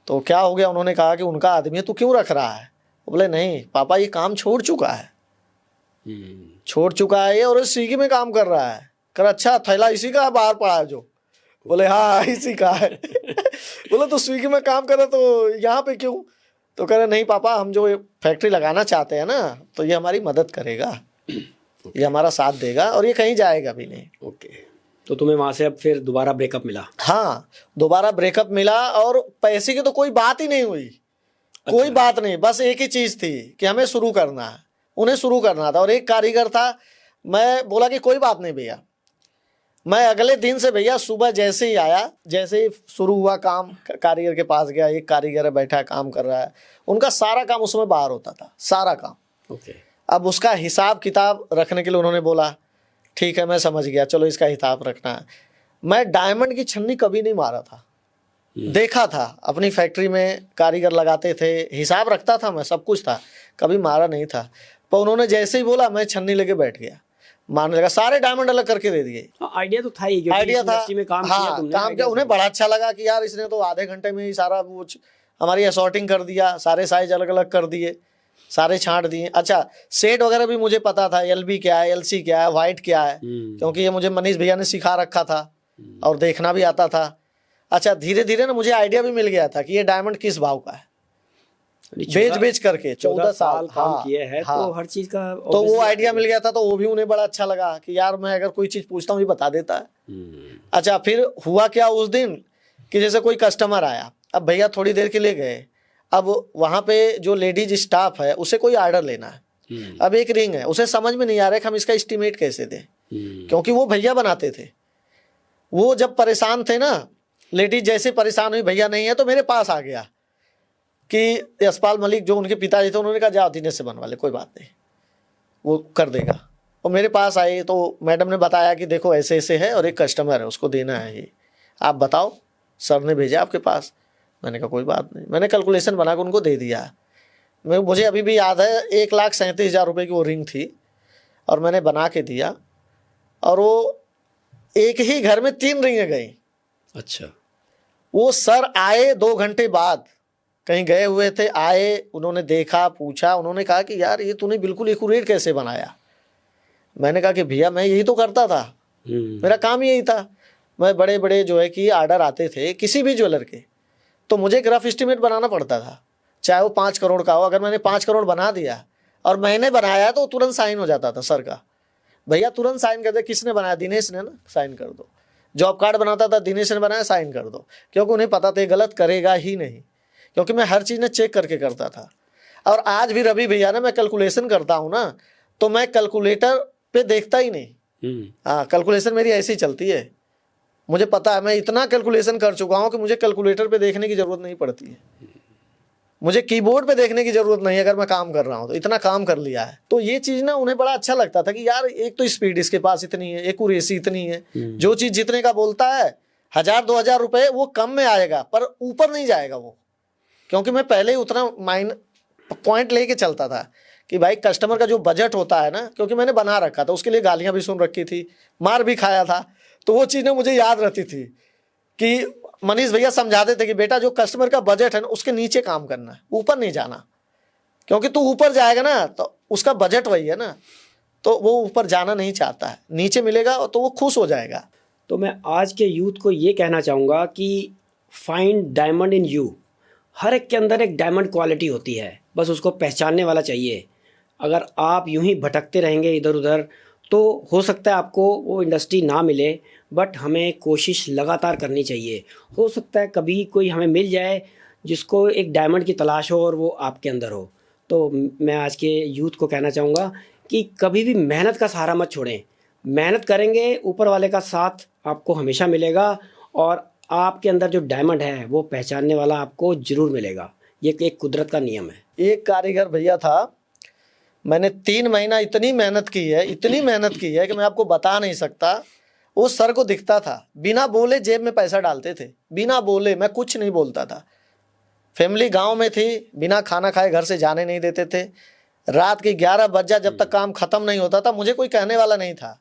तो क्या हो गया, उन्होंने कहा कि उनका आदमी है, तू क्यों रख रहा है? बोले नहीं पापा ये काम छोड़ चुका है, छोड़ चुका है ये, और स्विगी में काम कर रहा है। कर अच्छा थैला इसी का बाहर पड़ा है जो? बोले हाँ इसी का है। बोले तो स्विगी में काम करे तो यहाँ पे क्यों? तो कह रहे नहीं पापा हम जो फैक्ट्री लगाना चाहते हैं ना, तो ये हमारी मदद करेगा, ये हमारा साथ देगा, और ये कहीं जाएगा भी नहीं। ओके। तो तुम्हें वहाँ से अब फिर दोबारा ब्रेकअप मिला? हाँ दोबारा ब्रेकअप मिला, और पैसे की तो कोई बात ही नहीं हुई। अच्छा। कोई बात नहीं, बस एक ही चीज़ थी कि हमें शुरू करना है, उन्हें शुरू करना था, और एक कारीगर था। मैं बोला कि कोई बात नहीं भैया। मैं अगले दिन से भैया सुबह जैसे ही आया, जैसे ही शुरू हुआ काम, कारीगर के पास गया, एक कारीगर है बैठा है काम कर रहा है, उनका सारा काम उसमें बाहर होता था, सारा काम। ओके। अब उसका हिसाब किताब रखने के लिए उन्होंने बोला ठीक है मैं समझ गया, चलो इसका हिसाब रखना है। मैं डायमंड की छन्नी कभी नहीं मारा था, देखा था अपनी फैक्ट्री में कारीगर लगाते थे, हिसाब रखता था मैं, सब कुछ था, कभी मारा नहीं था। पर उन्होंने जैसे ही बोला मैं छन्नी लेके बैठ गया, मारने लगा, सारे डायमंड अलग करके दे दिए। आइडिया तो था ही, क्योंकि आइडिया था, इंडस्ट्री में काम हाँ किया तुमने, काम किया, उन्हें बड़ा अच्छा लगा कि यार इसने तो आधे घंटे में ही सारा वो हमारी असॉर्टिंग कर दिया, सारे साइज अलग अलग कर दिए, सारे छांट दिए। अच्छा सेट वगैरह भी मुझे पता था, LB क्या है, LC क्या है, वाइट क्या है, क्योंकि ये मुझे मनीष भैया ने सिखा रखा था और देखना भी आता था। अच्छा, धीरे धीरे ना मुझे आइडिया भी मिल गया था कि ये डायमंड किस भाव का है, बेच बेच करके 14 साल काम हाँ, किए हैं, हाँ। तो हर चीज का तो वो आइडिया मिल गया था, तो वो भी उन्हें बड़ा अच्छा लगा कि यार मैं अगर कोई चीज पूछता हूँ ये बता देता है। अच्छा, फिर हुआ क्या उस दिन कि जैसे कोई कस्टमर आया, अब भैया थोड़ी देर के लिए गए, अब वहां पे जो लेडीज स्टाफ है उसे कोई ऑर्डर लेना है, अब एक रिंग है, उसे समझ में नहीं आ रहा है कि हम इसका एस्टीमेट कैसे दें, क्योंकि वो भैया बनाते थे। वो जब परेशान थे ना, लेडीज जैसे परेशान हुई भैया नहीं है, तो मेरे पास आ गया कि यशपाल मलिक जो उनके पिताजी थे, उन्होंने कहा जाओ दिनेश से बनवा ले, कोई बात नहीं, वो कर देगा। और मेरे पास आए तो मैडम ने बताया कि देखो ऐसे ऐसे है और एक कस्टमर है उसको देना है ये, आप बताओ, सर ने भेजा आपके पास। मैंने कहा कोई बात नहीं, मैंने कैलकुलेशन बना के उनको दे दिया। मुझे अभी भी याद है 1,37,000 रुपये की वो रिंग थी और मैंने बना के दिया, और वो एक ही घर में 3 रिंगें गई। अच्छा। वो सर आए 2 घंटे बाद, कहीं गए हुए थे, आए, उन्होंने देखा, पूछा, उन्होंने कहा कि यार ये तूने बिल्कुल एक्यूरेट कैसे बनाया। मैंने कहा कि भैया मैं यही तो करता था, मेरा काम यही था। मैं बड़े बड़े जो है कि आर्डर आते थे किसी भी ज्वेलर के, तो मुझे रफ एस्टीमेट बनाना पड़ता था, चाहे वो 5 करोड़ का हो। अगर मैंने 5 करोड़ बना दिया और मैंने बनाया तो तुरंत साइन हो जाता था सर का, भैया तुरंत साइन कर दे। किसने बनाया? दिनेश ने ना, साइन कर दो। जॉब कार्ड बनाता था, दिनेश ने बनाया, साइन कर दो। क्योंकि उन्हें पता था गलत करेगा ही नहीं, क्योंकि मैं हर चीज़ ने चेक करके करता था। और आज भी रवि भैया ना, मैं कैलकुलेशन करता हूँ ना, तो मैं कैलकुलेटर पे देखता ही नहीं। हाँ, कैलकुलेशन मेरी ऐसी चलती है, मुझे पता है, मैं इतना कैलकुलेशन कर चुका हूँ कि मुझे कैलकुलेटर पे देखने की जरूरत नहीं पड़ती है, मुझे कीबोर्ड पे देखने की जरूरत नहीं है। अगर मैं काम कर रहा हूँ तो इतना काम कर लिया है। तो ये चीज़ ना उन्हें बड़ा अच्छा लगता था कि यार एक तो स्पीड इसके पास इतनी है, एक्यूरेसी इतनी है, जो चीज़ जितने का बोलता है 1,000-2,000 रुपये वो कम में आएगा, पर ऊपर नहीं जाएगा वो, क्योंकि मैं पहले ही उतना पॉइंट लेके चलता था कि भाई कस्टमर का जो बजट होता है ना, क्योंकि मैंने बना रखा था, उसके लिए गालियाँ भी सुन रखी थी, मार भी खाया था, तो वो चीज़ें मुझे याद रहती थी कि मनीष भैया समझाते थे कि बेटा जो कस्टमर का बजट है ना उसके नीचे काम करना है, ऊपर नहीं जाना, क्योंकि तू ऊपर जाएगा ना तो उसका बजट वही है ना, तो वो ऊपर जाना नहीं चाहता है, नीचे मिलेगा तो वो खुश हो जाएगा। तो मैं आज के यूथ को ये कहना चाहूँगा कि फाइंड डायमंड इन यू। हर एक के अंदर एक डायमंड क्वालिटी होती है, बस उसको पहचानने वाला चाहिए। अगर आप यूं ही भटकते रहेंगे इधर उधर तो हो सकता है आपको वो इंडस्ट्री ना मिले, बट हमें कोशिश लगातार करनी चाहिए। हो सकता है कभी कोई हमें मिल जाए जिसको एक डायमंड की तलाश हो और वो आपके अंदर हो। तो मैं आज के यूथ को कहना चाहूँगा कि कभी भी मेहनत का सहारा मत छोड़ें। मेहनत करेंगे, ऊपर वाले का साथ आपको हमेशा मिलेगा, और आपके अंदर जो डायमंड है वो पहचानने वाला आपको ज़रूर मिलेगा। ये एक कुदरत का नियम है। एक कारीगर भैया था, मैंने 3 महीना इतनी मेहनत की है, इतनी मेहनत की है कि मैं आपको बता नहीं सकता। वो सर को दिखता था, बिना बोले जेब में पैसा डालते थे, बिना बोले, मैं कुछ नहीं बोलता था। फैमिली गांव में थी, बिना खाना खाए घर से जाने नहीं देते थे। रात के 11 बज जा, जब तक काम खत्म नहीं होता था, मुझे कोई कहने वाला नहीं था।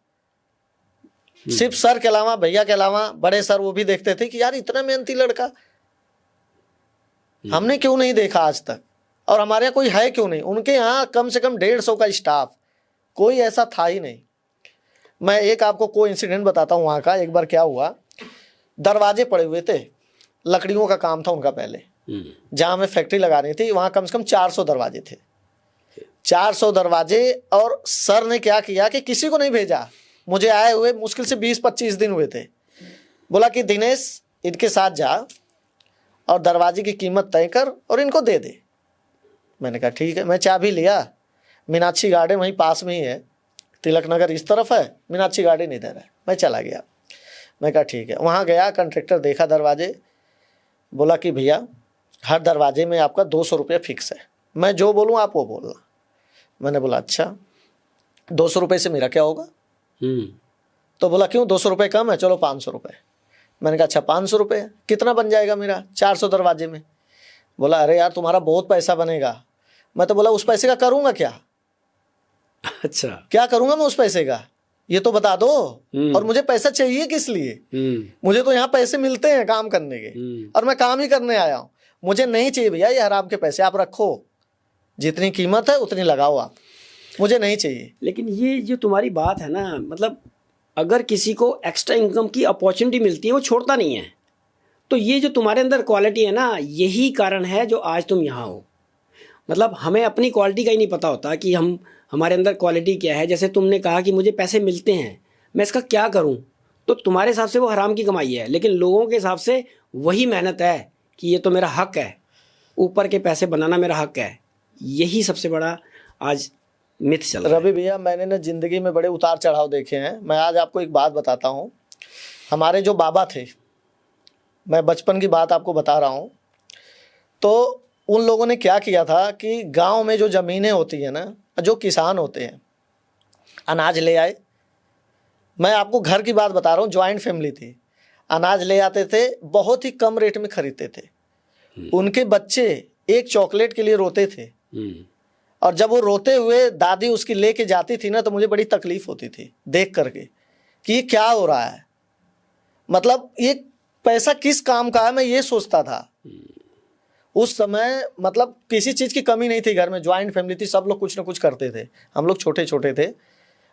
सिर्फ सर के अलावा, भैया के अलावा बड़े सर, वो भी देखते थे कि यार इतना मेहनती लड़का हमने क्यों नहीं देखा आज तक, और हमारे यहाँ कोई है क्यों नहीं। उनके यहाँ कम से कम 150 का स्टाफ, कोई ऐसा था ही नहीं। मैं एक आपको कोई इंसिडेंट बताता हूँ वहाँ का। एक बार क्या हुआ, दरवाजे पड़े हुए थे, लकड़ियों का काम था उनका पहले, जहाँ मैं फैक्ट्री लगानी थी वहाँ कम से कम 400 दरवाजे थे, 400 दरवाजे। और सर ने क्या किया कि किसी को नहीं भेजा, मुझे आए हुए मुश्किल से 20-25 दिन हुए थे। बोला कि दिनेश इनके साथ जा और दरवाजे की कीमत तय कर और इनको दे दे। मैंने कहा ठीक है। मैं चाबी लिया, मीनाक्षी गार्डन वहीं पास में ही है, तिलक नगर इस तरफ है, मीनाक्षी गार्डन इधर है। मैं चला गया, मैं कहा ठीक है। वहाँ गया, कंट्रैक्टर देखा दरवाजे, बोला कि भैया हर दरवाजे में आपका 200 रुपये फिक्स है, मैं जो बोलूँ आप वो बोलना। मैंने बोला अच्छा, 200 रुपये से मेरा क्या होगा? तो बोला क्यों, 200 रुपये कम है, चलो 500 रुपये। मैंने कहा अच्छा 500 रुपये कितना बन जाएगा मेरा 400 दरवाजे में? बोला अरे यार तुम्हारा बहुत पैसा बनेगा। मैं तो बोला उस पैसे का करूँगा क्या? अच्छा, क्या करूँगा मैं उस पैसे का, ये तो बता दो। और मुझे पैसा चाहिए किस लिए? मुझे तो यहाँ पैसे मिलते हैं काम करने के, और मैं काम ही करने आया हूँ। मुझे नहीं चाहिए भैया ये हराम के पैसे, आप रखो, जितनी कीमत है उतनी लगाओ आप, मुझे नहीं चाहिए। लेकिन ये जो तुम्हारी बात है ना, मतलब अगर किसी को एक्स्ट्रा इनकम की अपॉर्चुनिटी मिलती है वो छोड़ता नहीं है। तो ये जो तुम्हारे अंदर क्वालिटी है ना, यही कारण है जो आज तुम यहाँ हो। मतलब हमें अपनी क्वालिटी का ही नहीं पता होता कि हमारे अंदर क्वालिटी क्या है। जैसे तुमने कहा कि मुझे पैसे मिलते हैं, मैं इसका क्या करूं, तो तुम्हारे हिसाब से वो हराम की कमाई है, लेकिन लोगों के हिसाब से वही मेहनत है कि ये तो मेरा हक है, ऊपर के पैसे बनाना मेरा हक है। यही सबसे बड़ा आज मिथ चल रहा है। रवि भैया, मैंने ना ज़िंदगी में बड़े उतार चढ़ाव देखे हैं। मैं आज आपको एक बात बताता हूँ। हमारे जो बाबा थे, मैं बचपन की बात आपको बता रहा हूँ, तो उन लोगों ने क्या किया था कि गांव में जो ज़मीनें होती हैं ना, जो किसान होते हैं, अनाज ले आए। मैं आपको घर की बात बता रहा हूँ, जॉइंट फैमिली थी। अनाज ले आते थे, बहुत ही कम रेट में खरीदते थे। उनके बच्चे एक चॉकलेट के लिए रोते थे, और जब वो रोते हुए दादी उसकी लेके जाती थी ना, तो मुझे बड़ी तकलीफ होती थी देख करके कि ये क्या हो रहा है। मतलब ये पैसा किस काम का है, मैं ये सोचता था उस समय। मतलब किसी चीज़ की कमी नहीं थी घर में, जॉइंट फैमिली थी, सब लोग कुछ ना कुछ करते थे। हम लोग छोटे छोटे थे,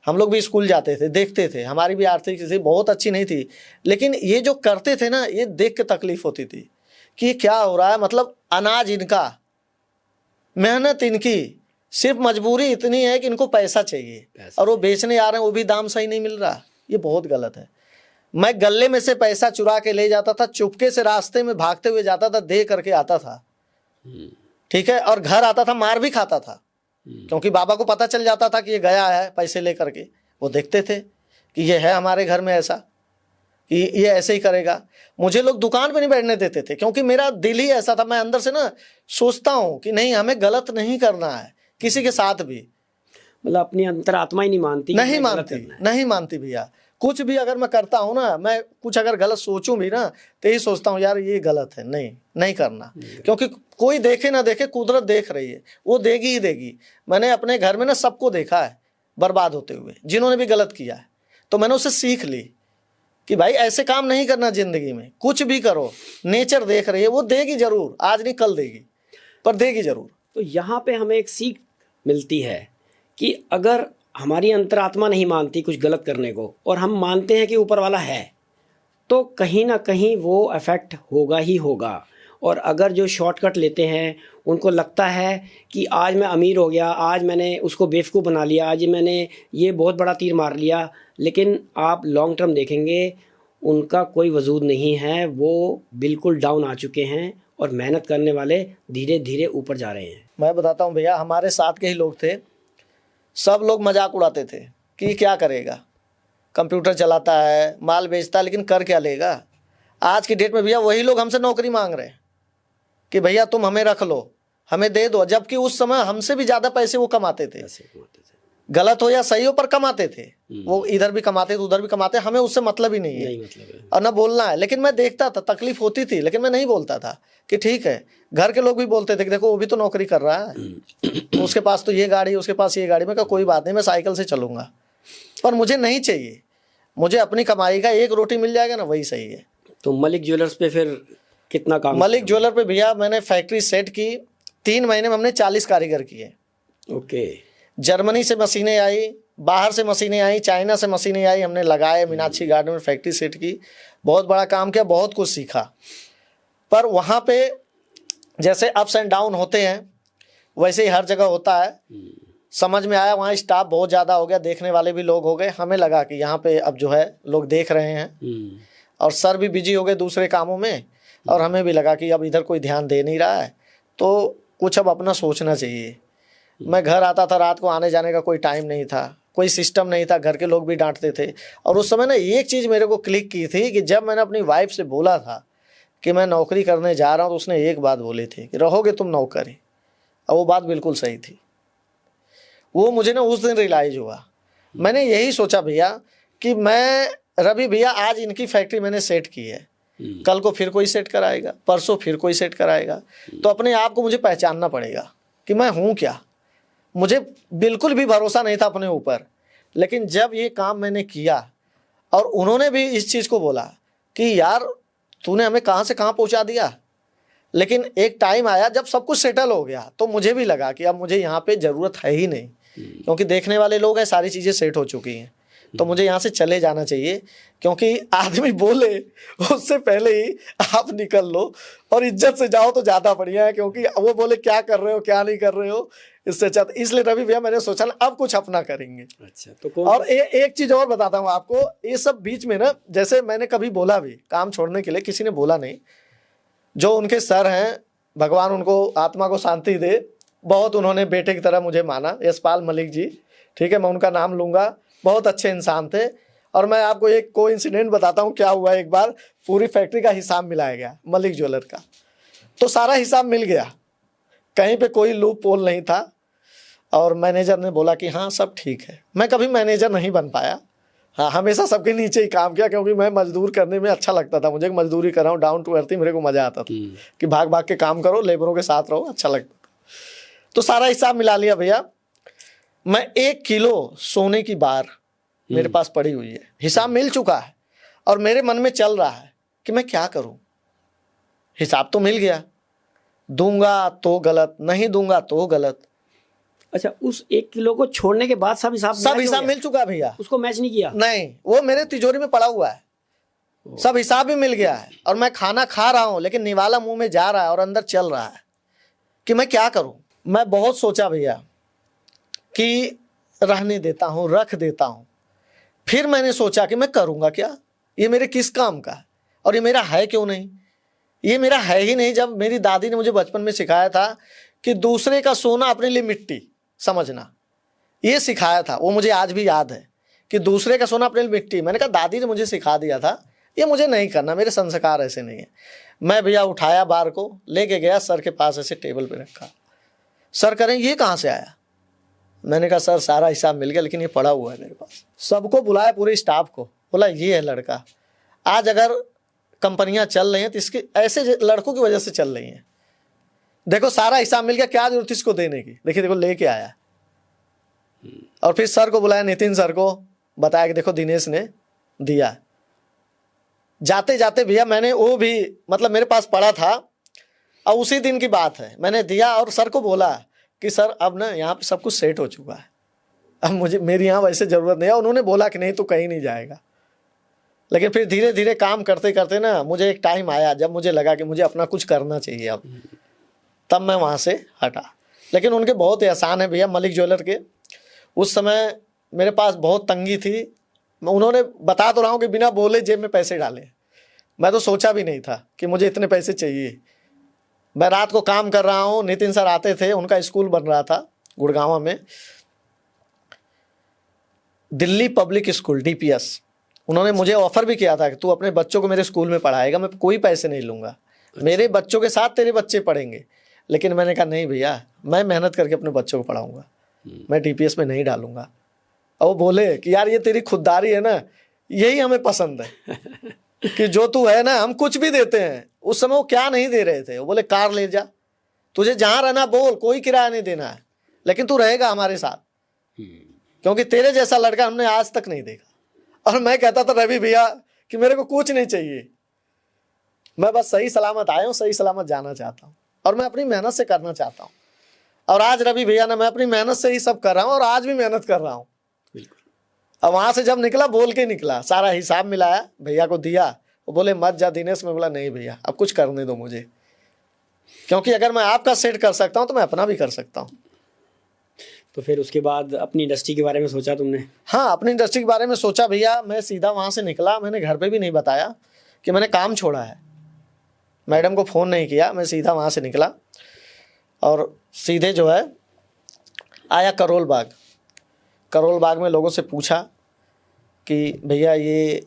हम लोग भी स्कूल जाते थे, देखते थे। हमारी भी आर्थिक स्थिति बहुत अच्छी नहीं थी, लेकिन ये जो करते थे ना, ये देख के तकलीफ होती थी कि ये क्या हो रहा है। मतलब अनाज इनका, मेहनत इनकी, सिर्फ मजबूरी इतनी है कि इनको पैसा चाहिए, और वो बेचने आ रहे हैं, वो भी दाम सही नहीं मिल रहा। ये बहुत गलत है। मैं गले में से पैसा चुरा के ले जाता था, चुपके से रास्ते में भागते हुए जाता था, दे करके आता था, ठीक है। और घर आता था, मार भी खाता था, क्योंकि बाबा को पता चल जाता था कि ये गया है पैसे ले करके। वो देखते थे कि ये है हमारे घर में ऐसा, कि ये ऐसे ही करेगा। मुझे लोग दुकान पे नहीं बैठने देते थे, क्योंकि मेरा दिल ही ऐसा था। मैं अंदर से ना सोचता हूँ कि नहीं, हमें गलत नहीं करना है किसी के साथ भी। मतलब अपनी अंतरात्मा ही नहीं मानती, नहीं मानती, नहीं मानती भैया। कुछ भी अगर मैं करता हूँ ना, मैं कुछ अगर गलत सोचूं भी ना, तो यही सोचता हूँ यार ये गलत है, नहीं नहीं करना। क्योंकि कोई देखे ना देखे, कुदरत देख रही है, वो देगी ही देगी। मैंने अपने घर में ना सबको देखा है बर्बाद होते हुए, जिन्होंने भी गलत किया है। तो मैंने उससे सीख ली कि भाई ऐसे काम नहीं करना जिंदगी में। कुछ भी करो, नेचर देख रही है, वो देगी जरूर, आज नहीं कल देगी, पर देगी जरूर। तो यहाँ पे हमें एक सीख मिलती है कि अगर हमारी अंतरात्मा नहीं मानती कुछ गलत करने को, और हम मानते हैं कि ऊपर वाला है, तो कहीं ना कहीं वो इफेक्ट होगा ही होगा। और अगर जो शॉर्टकट लेते हैं, उनको लगता है कि आज मैं अमीर हो गया, आज मैंने उसको बेवकूफ़ बना लिया, आज मैंने ये बहुत बड़ा तीर मार लिया, लेकिन आप लॉन्ग टर्म देखेंगे उनका कोई वजूद नहीं है। वो बिल्कुल डाउन आ चुके हैं, और मेहनत करने वाले धीरे धीरे ऊपर जा रहे हैं। मैं बताता हूँ भैया, हमारे साथ के ही लोग थे, सब लोग मजाक उड़ाते थे कि क्या करेगा, कंप्यूटर चलाता है, माल बेचता है, लेकिन कर क्या लेगा। आज की डेट में भैया वही लोग हमसे नौकरी मांग रहे हैं कि भैया तुम हमें रख लो, हमें दे दो, जबकि उस समय हमसे भी ज़्यादा पैसे वो कमाते थे। गलत हो या सही हो, पर कमाते थे वो। इधर भी कमाते थे, उधर भी कमाते, हमें उससे मतलब ही नहीं है, और ना बोलना है। लेकिन मैं देखता था, तकलीफ होती थी, लेकिन मैं नहीं बोलता था कि ठीक है। घर के लोग भी बोलते थे कि देखो वो भी तो नौकरी कर रहा है, उसके पास तो ये गाड़ी, उसके पास ये गाड़ी। मैं कहा कोई बात नहीं, मैं साइकिल से चलूँगा, पर मुझे नहीं चाहिए। मुझे अपनी कमाई का एक रोटी मिल जाएगा ना, वही सही है। तो मलिक ज्वेलर्स पे फिर कितना काम? मलिक ज्वेलर पे भैया मैंने फैक्ट्री सेट की, 3 महीने में हमने 40 कारीगर किए। ओके। जर्मनी से मशीनें आई, बाहर से मशीनें आई, चाइना से मशीनें आई, हमने लगाए, मीनाक्षी गार्डन में फैक्ट्री सेट की, बहुत बड़ा काम किया, बहुत कुछ सीखा। पर वहाँ पे जैसे अप्स एंड डाउन होते हैं, वैसे ही हर जगह होता है। समझ में आया वहाँ स्टाफ बहुत ज़्यादा हो गया, देखने वाले भी लोग हो गए। हमें लगा कि यहाँ पे अब जो है लोग देख रहे हैं, और सर भी बिजी हो गए दूसरे कामों में, और हमें भी लगा कि अब इधर कोई ध्यान दे नहीं रहा है, तो कुछ अब अपना सोचना चाहिए। मैं घर आता था, रात को आने जाने का कोई टाइम नहीं था, कोई सिस्टम नहीं था, घर के लोग भी डांटते थे। और उस समय ना एक चीज़ मेरे को क्लिक की थी कि जब मैंने अपनी वाइफ से बोला था कि मैं नौकरी करने जा रहा हूँ, तो उसने एक बात बोली थी कि रहोगे तुम नौकरी। और वो बात बिल्कुल सही थी। वो मुझे ना उस दिन रियलाइज हुआ। मैंने यही सोचा भैया कि मैं, रवि भैया, आज इनकी फैक्ट्री मैंने सेट की है, कल को फिर कोई सेट कराएगा, परसों फिर कोई सेट कराएगा। तो अपने आप को मुझे पहचानना पड़ेगा कि मैं हूँ क्या। मुझे बिल्कुल भी भरोसा नहीं था अपने ऊपर, लेकिन जब ये काम मैंने किया, और उन्होंने भी इस चीज़ को बोला कि यार तूने हमें कहाँ से कहाँ पहुँचा दिया। लेकिन एक टाइम आया जब सब कुछ सेटल हो गया, तो मुझे भी लगा कि अब मुझे यहाँ पे ज़रूरत है ही नहीं, क्योंकि देखने वाले लोग हैं, सारी चीज़ें सेट हो चुकी हैं। तो मुझे यहाँ से चले जाना चाहिए, क्योंकि आदमी बोले उससे पहले ही आप निकल लो और इज्जत से जाओ तो ज़्यादा बढ़िया है, क्योंकि वो बोले क्या कर रहे हो क्या नहीं कर रहे हो, इससे अच्छा। इसलिए रवि भैया मैंने सोचा ना अब कुछ अपना करेंगे। अच्छा, तो कौन और एक चीज़ और बताता हूँ आपको, ये सब बीच में ना, जैसे मैंने कभी बोला भी काम छोड़ने के लिए, किसी ने बोला नहीं। जो उनके सर हैं, भगवान उनको आत्मा को शांति दे, बहुत उन्होंने बेटे की तरह मुझे माना, यशपाल मलिक जी, ठीक है, मैं उनका नाम लूँगा, बहुत अच्छे इंसान थे। और मैं आपको एक कोइंसिडेंट बताता हूँ क्या हुआ। एक बार पूरी फैक्ट्री का हिसाब मिलाया गया मलिक ज्वेलर का, तो सारा हिसाब मिल गया, कहीं पे कोई लूप पोल नहीं था। और मैनेजर ने बोला कि हाँ सब ठीक है। मैं कभी मैनेजर नहीं बन पाया, हाँ हमेशा सबके नीचे ही काम किया, क्योंकि मैं मजदूर करने में अच्छा लगता था, मुझे मजदूरी कर रहा हूँ, डाउन टू अर्थ ही मेरे को मज़ा आता था कि भाग भाग के काम करो, लेबरों के साथ रहो, अच्छा लगता था। तो सारा हिसाब मिला लिया भैया, मैं 1 किलो सोने की बार मेरे पास पड़ी हुई है, हिसाब मिल चुका है, और मेरे मन में चल रहा है कि मैं क्या करूं। हिसाब तो मिल गया, दूंगा तो गलत, नहीं दूंगा तो गलत। अच्छा, उस 1 किलो को छोड़ने के बाद सब हिसाब मिल चुका है भैया, उसको मैच नहीं किया? नहीं, वो मेरे तिजोरी में पड़ा हुआ है, सब हिसाब भी मिल गया है, और मैं खाना खा रहा हूं, लेकिन निवाला मुंह में जा रहा है और अंदर चल रहा है कि मैं क्या करूं। मैं बहुत सोचा भैया कि रहने देता हूं, रख देता हूं। फिर मैंने सोचा कि मैं करूंगा क्या, ये मेरे किस काम का है, और ये मेरा है क्यों नहीं, ये मेरा है ही नहीं। जब मेरी दादी ने मुझे बचपन में सिखाया था कि दूसरे का सोना अपने लिए मिट्टी समझना, ये सिखाया था, वो मुझे आज भी याद है कि दूसरे का सोना अपने लिए मिट्टी। मैंने कहा दादी ने मुझे सिखा दिया था, ये मुझे नहीं करना, मेरे संस्कार ऐसे नहीं है। मैं भैया उठाया बार को, लेके गया सर के पास, ऐसे टेबल पे रखा। सर करें ये कहाँ से आया? मैंने कहा सर सारा हिसाब मिल गया, लेकिन ये पड़ा हुआ है मेरे पास। सबको बुलाया, पूरे स्टाफ को बोला ये है लड़का, आज अगर कंपनियां चल रही हैं तो इसके ऐसे लड़कों की वजह से चल रही हैं। देखो सारा हिसाब मिल गया, क्या जरूरत थी इसको देने की, देखिए देखो लेके आया। और फिर सर को बुलाया, नितिन सर को, बताया कि देखो दिनेश ने दिया। जाते जाते भैया मैंने वो भी, मतलब मेरे पास पड़ा था, और उसी दिन की बात है, मैंने दिया और सर को बोला कि सर अब ना यहाँ पे सब कुछ सेट हो चुका है, अब मुझे मेरी यहाँ वैसे ज़रूरत नहीं है। उन्होंने बोला कि नहीं तो कहीं नहीं जाएगा। लेकिन फिर धीरे धीरे काम करते करते ना, मुझे एक टाइम आया जब मुझे लगा कि मुझे अपना कुछ करना चाहिए अब, तब मैं वहाँ से हटा। लेकिन उनके बहुत एहसान है भैया मलिक ज्वेलर के। उस समय मेरे पास बहुत तंगी थी, उन्होंने, बता तो रहा हूँ कि बिना बोले जेब में पैसे डाले। मैं तो सोचा भी नहीं था कि मुझे इतने पैसे चाहिए। मैं रात को काम कर रहा हूँ, नितिन सर आते थे, उनका स्कूल बन रहा था गुड़गांव में, दिल्ली पब्लिक स्कूल DPS। उन्होंने मुझे ऑफर भी किया था कि तू अपने बच्चों को मेरे स्कूल में पढ़ाएगा, मैं कोई पैसे नहीं लूँगा, मेरे बच्चों के साथ तेरे बच्चे पढ़ेंगे। लेकिन मैंने कहा नहीं भैया, मैं मेहनत करके अपने बच्चों को पढ़ाऊँगा, मैं DPS में नहीं डालूँगा। और वो बोले कि यार ये तेरी खुददारी है ना, यही हमें पसंद है कि जो तू है ना, हम कुछ भी देते हैं। उस समय वो क्या नहीं दे रहे थे, वो बोले कार ले जा, तुझे जहाँ रहना बोल, कोई किराया नहीं देना है, लेकिन तू रहेगा हमारे साथ, क्योंकि तेरे जैसा लड़का हमने आज तक नहीं देखा। और मैं कहता था रवि भैया कि मेरे को कुछ नहीं चाहिए, मैं बस सही सलामत आया हूँ, सही सलामत जाना चाहता हूँ, और मैं अपनी मेहनत से करना चाहता हूँ। और आज रवि भैया ना, मैं अपनी मेहनत से ही सब कर रहा हूँ, और आज भी मेहनत कर रहा हूँ। अब वहाँ से जब निकला, बोल के निकला, सारा हिसाब मिलाया, भैया को दिया। वो बोले मत जा दिनेश। मैं बोला नहीं भैया, अब कुछ करने दो मुझे, क्योंकि अगर मैं आपका सेट कर सकता हूँ तो मैं अपना भी कर सकता हूँ। तो फिर उसके बाद अपनी इंडस्ट्री के बारे में सोचा तुमने? हाँ, अपनी इंडस्ट्री के बारे में सोचा भैया। मैं सीधा वहाँ से निकला, मैंने घर पे भी नहीं बताया कि मैंने काम छोड़ा है, मैडम को फ़ोन नहीं किया, मैं सीधा वहाँ से निकला और सीधे जो है आया करोल बाग। करोल बाग में लोगों से पूछा कि भैया ये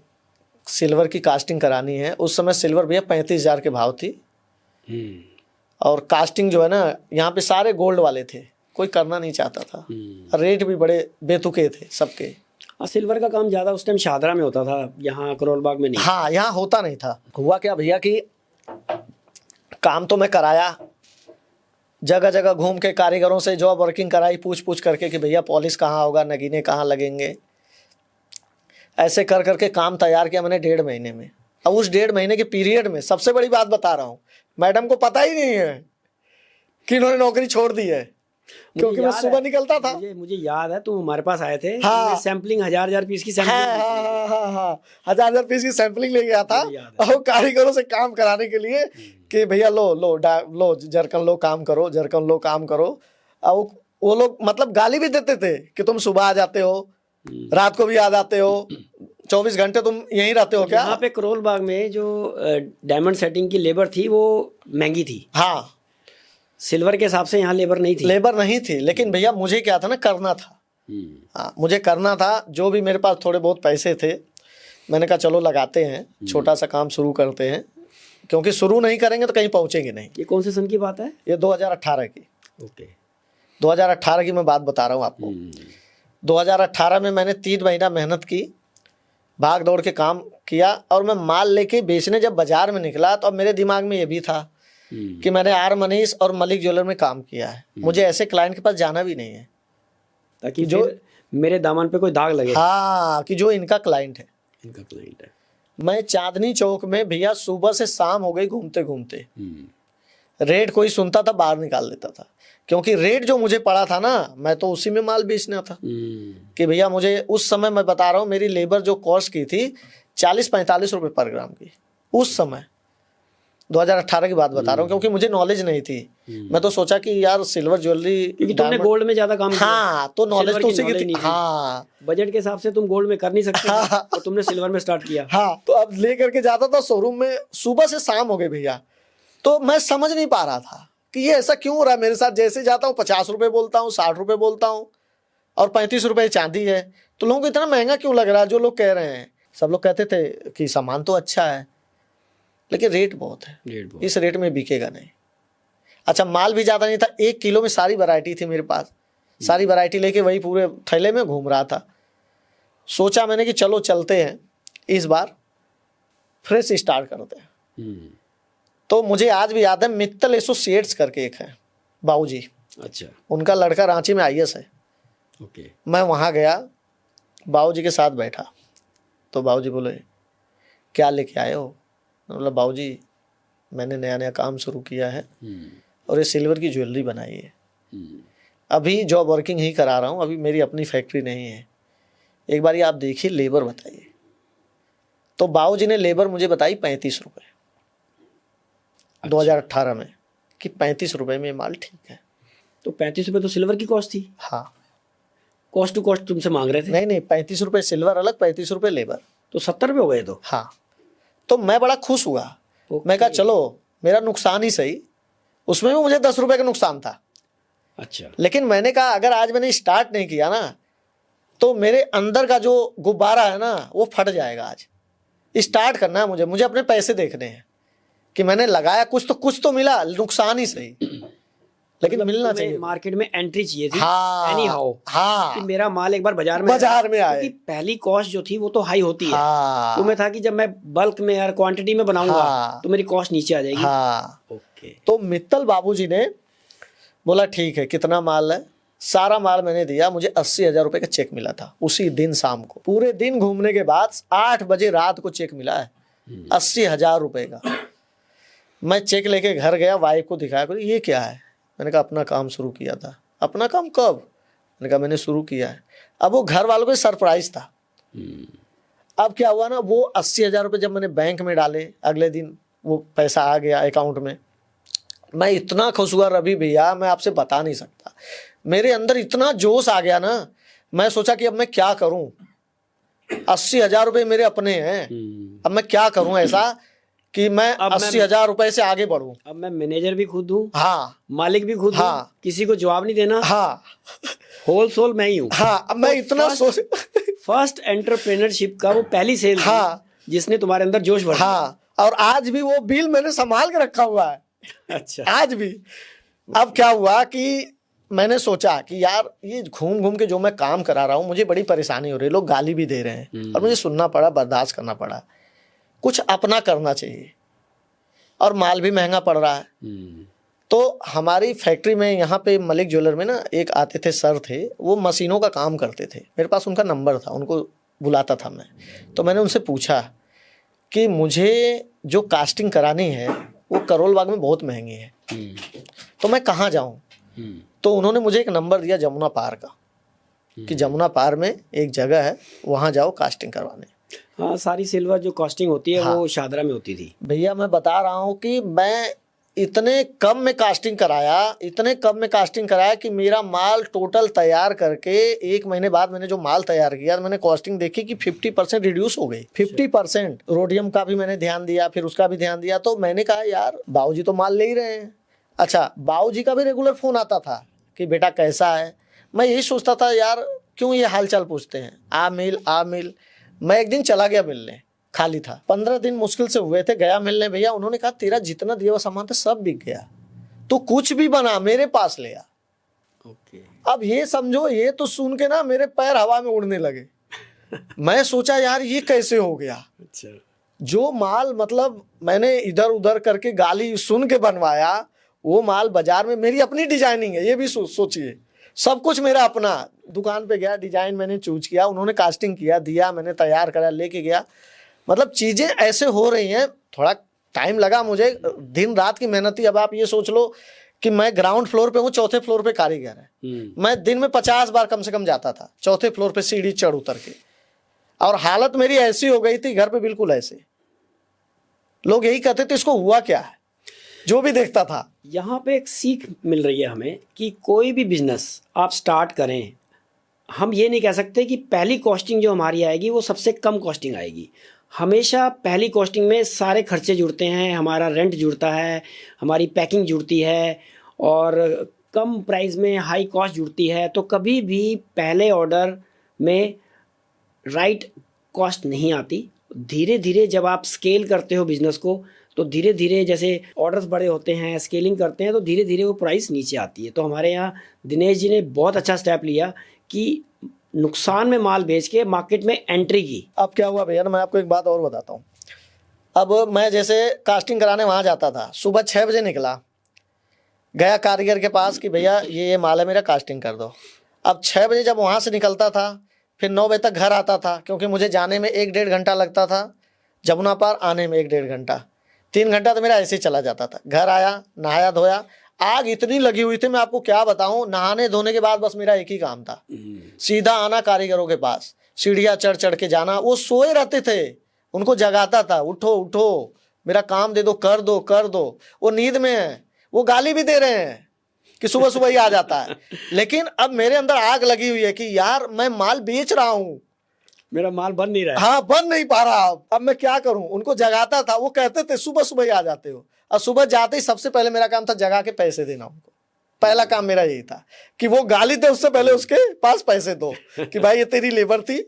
सिल्वर की कास्टिंग करानी है। उस समय सिल्वर भैया 35,000 के भाव थी, और कास्टिंग जो है ना, यहाँ पे सारे गोल्ड वाले थे, कोई करना नहीं चाहता था, रेट भी बड़े बेतुके थे सबके। सिल्वर का काम ज़्यादा उस टाइम शादरा में होता था, यहाँ करोल बाग में नहीं। हाँ, यहाँ होता नहीं था। हुआ क्या भैया कि काम तो मैं कराया, जगह जगह घूम के कारीगरों से जॉब वर्किंग कराई, पूछ पूछ करके कि भैया पॉलिश कहाँ होगा, नगीने कहाँ लगेंगे। ऐसे कर करके काम तैयार किया मैंने 1.5 महीने में। अब उस 1.5 महीने के पीरियड में, सबसे बड़ी बात बता रहा हूँ, मैडम को पता ही नहीं है कि इन्होंने नौकरी छोड़ दी है। क्योंकि मैं याद सुबह है, निकलता था। मुझे याद है तुम हमारे पास आए थे। हाँ। तुमने सैम्पलिंग हजार पीस की हाँ सैम्पलिंग हाँ हाँ हाँ, 1000 पीस की सैंपलिंग ले गया था, मुझे याद है। और कारीगरों से काम कराने के लिए कि भैया लो लो लो जरकन लो काम करो, जरकन लो काम करो। और वो लोग मतलब गाली भी देते थे कि तुम सुबह आ जाते हो, रात को भी आ जाते हो, 24 घंटे तुम यहीं रहते हो क्या? यहाँ पे करोल बाग में जो डायमंड सेटिंग की लेबर थी वो महंगी थी। हाँ, सिल्वर के हिसाब से यहाँ लेबर नहीं थी। लेबर नहीं थी, लेकिन भैया मुझे क्या था ना, करना था। हाँ, मुझे करना था। जो भी मेरे पास थोड़े बहुत पैसे थे, मैंने कहा चलो लगाते हैं, छोटा सा काम शुरू करते हैं, क्योंकि शुरू नहीं करेंगे तो कहीं पहुंचेंगे नहीं। ये कौन से सन की बात है? ये 2018 की, ओके, 2018 की मैं बात बता रहा हूँ आपको। 2018 में मैंने 3 महीना मेहनत की, भाग दौड़ के काम किया, और मैं माल लेके बेचने जब बाजार में निकला तो अब मेरे दिमाग में ये भी था कि मैंने आर मनीष और मलिक ज्वेलर में काम किया है, मुझे ऐसे क्लाइंट के पास जाना भी नहीं है ताकि जो मेरे दामन पे कोई दाग लगे। हाँ, कि जो इनका क्लाइंट है। इनका क्लाइंट है। मैं चांदनी चौक में भैया सुबह से शाम हो गई घूमते घूमते, रेट कोई सुनता था बाहर निकाल देता था, क्योंकि रेट जो मुझे पड़ा था ना, मैं तो उसी में माल बेचना था। कि भैया मुझे उस समय, मैं बता रहा हूँ, मेरी लेबर जो कॉस्ट की थी 40-45 रुपए पर ग्राम की उस समय, 2018 की बात बता रहा हूँ, क्योंकि मुझे नॉलेज नहीं थी। मैं तो सोचा कि यार सिल्वर ज्वेलरी, क्योंकि तुमने गोल्ड में ज्यादा काम किया। हाँ, तो नॉलेज सिल्वर तो की उसी की knowledge थी। नहीं थी। हाँ बजट के हिसाब से तुम गोल्ड में कर नहीं सकते थे, तो तुमने सिल्वर में स्टार्ट किया। हाँ, तो अब ले करके जाता था शोरूम में, सुबह से शाम हो गई भैया, तो मैं समझ नहीं पा रहा था कि ये ऐसा क्यों हो रहा है मेरे साथ। जैसे जाता हूँ 50 रुपए बोलता हूँ, 60 रुपए बोलता हूँ, और 35 रुपए चांदी है, तो लोगों को इतना महंगा क्यों लग रहा है? जो लोग कह रहे हैं, सब लोग कहते थे कि सामान तो अच्छा है, लेकिन रेट बहुत है, इस रेट में बिकेगा नहीं। अच्छा, माल भी ज़्यादा नहीं था, 1 किलो में सारी वैरायटी थी मेरे पास, सारी वैरायटी लेके वही पूरे थैले में घूम रहा था। सोचा मैंने कि चलो चलते हैं, इस बार फ्रेश स्टार्ट करते हैं। तो मुझे आज भी याद है, मित्तल एसोसिएट्स करके एक है बाबूजी, अच्छा, उनका लड़का रांची में IAS है। ओके। मैं वहाँ गया, बाबूजी के साथ बैठा, तो बाबूजी बोले क्या लेके आए हो? मतलब बाबूजी मैंने नया नया काम शुरू किया है, और ये सिल्वर की ज्वेलरी बनाई है, अभी जॉब वर्किंग ही करा रहा हूँ, अभी मेरी अपनी फैक्ट्री नहीं है, एक बार ये आप देखिए, लेबर बताइए। तो बाबूजी ने लेबर मुझे बताई 35 रुपये, 2018 में, कि 35 रुपये में माल ठीक है। तो 35 रुपये तो सिल्वर की कॉस्ट थी। हाँ, कॉस्ट टू कॉस्ट तुमसे मांग रहे थे। नहीं 35 रुपये सिल्वर अलग, 35 रुपये लेबर। तो 70 रुपये हो गए। तो हाँ, तो मैं बड़ा खुश हुआ। मैं कहा चलो मेरा नुकसान ही सही, उसमें भी मुझे 10 रुपये का नुकसान था। अच्छा, लेकिन मैंने कहा अगर आज मैंने स्टार्ट नहीं किया ना, तो मेरे अंदर का जो गुब्बारा है ना, वो फट जाएगा। आज स्टार्ट करना है मुझे अपने पैसे देखने हैं कि मैंने लगाया कुछ तो मिला, नुकसान ही सही, लेकिन मतलब मिलना चाहिए। मार्केट में एंट्री चाहिए थी। हाँ, एनी हाउ, हाँ, कि मेरा माल एक बार बाजार में आए। क्योंकि पहली कॉस्ट जो थी वो तो हाई होती है। हाँ, तो मैं था कि जब मैं बल्क में यार क्वांटिटी में बनाऊंगा, हाँ, तो मेरी कॉस्ट नीचे आ जाएगी। हाँ। ओके। तो मित्तल बाबूजी ने बोला ठीक है, कितना माल है? सारा माल मैंने दिया, मुझे 80,000 रुपये का चेक मिला था उसी दिन शाम को। पूरे दिन घूमने के बाद 8 बजे रात को चेक मिला है 80,000 रुपये का। मैं चेक लेके घर गया, वाइफ को दिखाया, बोली ये क्या है? मैंने कहा अपना काम शुरू किया था। अपना काम कब? मैंने कहा मैंने शुरू किया है। अब वो घर वालों को सरप्राइज था। अब क्या हुआ ना, वो 80,000 रुपये जब मैंने बैंक में डाले, अगले दिन वो पैसा आ गया अकाउंट में, मैं इतना खुश हुआ रवि भैया, मैं आपसे बता नहीं सकता। मेरे अंदर इतना जोश आ गया ना, मैं सोचा कि अब मैं क्या करूं, 80,000 रुपये मेरे अपने हैं, अब मैं क्या करूं ऐसा कि मैं 80,000 रुपये से आगे बढ़ूं। अब मैं मैनेजर भी खुद हूँ, हाँ, मालिक भी खुद हूँ, हाँ, किसी को जवाब नहीं देना, हाँ, होल सोल मैं ही हूँ। हाँ, अब मैं इतना सोच फर्स्ट एंटरप्रेन्योरशिप का वो पहली सेल थी, हाँ, जिसने तुम्हारे अंदर जोश भर दिया। हाँ, और आज भी वो बिल मैंने संभाल के रखा हुआ है। अच्छा, आज भी। अब क्या हुआ कि मैंने सोचा कि यार ये घूम घूम के जो मैं काम करा रहा हूँ, मुझे बड़ी परेशानी हो रही है, लोग गाली भी दे रहे हैं और मुझे सुनना पड़ा, बर्दाश्त करना पड़ा। कुछ अपना करना चाहिए, और माल भी महंगा पड़ रहा है। तो हमारी फैक्ट्री में यहाँ पे मलिक ज्वेलर में ना एक आते थे सर थे, वो मशीनों का काम करते थे, मेरे पास उनका नंबर था, उनको बुलाता था मैं। तो मैंने उनसे पूछा कि मुझे जो कास्टिंग करानी है वो करोल बाग में बहुत महंगी है, तो मैं कहाँ जाऊँ? तो उन्होंने मुझे एक नंबर दिया जमुना पार का, कि जमुना पार में एक जगह है, वहाँ जाओ कास्टिंग करवाने। हाँ, सारी सिल्वर जो कास्टिंग होती है वो शादरा में होती थी। भैया मैं बता रहा हूँ कि मैं इतने कम में कास्टिंग कराया कि मेरा माल टोटल तैयार करके 1 महीने बाद मैंने जो माल तैयार किया, मैंने कॉस्टिंग देखी कि 50% रिड्यूस हो गई। 50%। रोडियम का भी मैंने ध्यान दिया, फिर उसका भी ध्यान दिया। तो मैंने कहा यार बाबूजी तो माल ले ही रहे हैं। अच्छा, बाबूजी का भी रेगुलर फ़ोन आता था कि बेटा कैसा है। मैं यही सोचता था यार क्यों ये हाल चाल पूछते हैं, आ मिल। मैं एक दिन चला गया मिलने, खाली था। 15 दिन मुश्किल से हुए थे, गया मिलने। भैया उन्होंने कहा तेरा जितना दिया हुआ सामान था सब बिक गया, तो कुछ भी बना मेरे पास ले आ। ओके। अब ये समझो, ये तो सुन के ना मेरे पैर हवा में उड़ने लगे। मैं सोचा यार ये कैसे हो गया। अच्छा। जो माल मतलब मैंने इधर उधर करके गाली सुन के बनवाया, वो माल बाजार में मेरी अपनी डिजाइनिंग है, ये भी सोचिए, सब कुछ मेरा अपना। दुकान पे गया, डिजाइन मैंने चूज किया, उन्होंने कास्टिंग किया, दिया, मैंने तैयार करा, लेके गया। मतलब चीज़ें ऐसे हो रही हैं। थोड़ा टाइम लगा मुझे, दिन रात की मेहनत थी। अब आप ये सोच लो कि मैं ग्राउंड फ्लोर पे हूँ, चौथे फ्लोर पे कारीगर है। मैं दिन में 50 बार कम से कम जाता था चौथे फ्लोर पे सीढ़ी चढ़ उतर के, और हालत मेरी ऐसी हो गई थी घर पे बिल्कुल ऐसे। लोग यही कहते थे इसको हुआ क्या है, जो भी देखता था। यहाँ पे एक सीख मिल रही है हमें कि कोई भी बिजनेस आप स्टार्ट करें, हम ये नहीं कह सकते कि पहली कॉस्टिंग जो हमारी आएगी वो सबसे कम कॉस्टिंग आएगी। हमेशा पहली कॉस्टिंग में सारे खर्चे जुड़ते हैं, हमारा रेंट जुड़ता है, हमारी पैकिंग जुड़ती है, और कम प्राइस में हाई कॉस्ट जुड़ती है। तो कभी भी पहले ऑर्डर में राइट कॉस्ट नहीं आती। धीरे धीरे जब आप स्केल करते हो बिजनेस को, तो धीरे धीरे जैसे ऑर्डर्स बड़े होते हैं, स्केलिंग करते हैं, तो धीरे धीरे वो प्राइस नीचे आती है। तो हमारे यहाँ दिनेश जी ने बहुत अच्छा स्टेप लिया कि नुकसान में माल बेच के मार्केट में एंट्री की। अब क्या हुआ भैया, मैं आपको एक बात और बताता हूँ। अब मैं जैसे कास्टिंग कराने वहाँ जाता था, सुबह 6 बजे निकला, गया कारीगर के पास कि भैया ये माल है मेरा, कास्टिंग कर दो। अब 6 बजे जब वहाँ से निकलता था, फिर 9 बजे तक घर आता था, क्योंकि मुझे जाने में 1-1.5 घंटा लगता था, जमुना पार आने में 1-1.5 घंटा, 3 घंटा तो मेरा ऐसे ही चला जाता था। घर आया, नहाया धोया, आग इतनी लगी हुई थी मैं आपको क्या बताऊं। नहाने धोने के बाद बस मेरा एक ही काम था, सीधा आना कारीगरों के पास, सीढ़ियाँ चढ़ चढ़ के जाना। वो सोए रहते थे, उनको जगाता था, उठो उठो मेरा काम दे दो, कर दो कर दो। वो नींद में है, वो गाली भी दे रहे हैं कि सुबह सुबह ही आ जाता है। लेकिन अब मेरे अंदर आग लगी हुई है कि यार मैं माल बेच रहा हूँ, मेरा माल बन नहीं रहा है। हाँ बन नहीं पा रहा। अब मैं क्या करूं। उनको जगाता था, वो कहते थे सुबह सुबह ही आ जाते हो। और सुबह जाते ही सबसे पहले मेरा काम था जगा के पैसे देना उनको। पहला काम मेरा यही था कि वो गाली दे उससे पहले उसके पास पैसे दो कि भाई ये तेरी लेबर थी,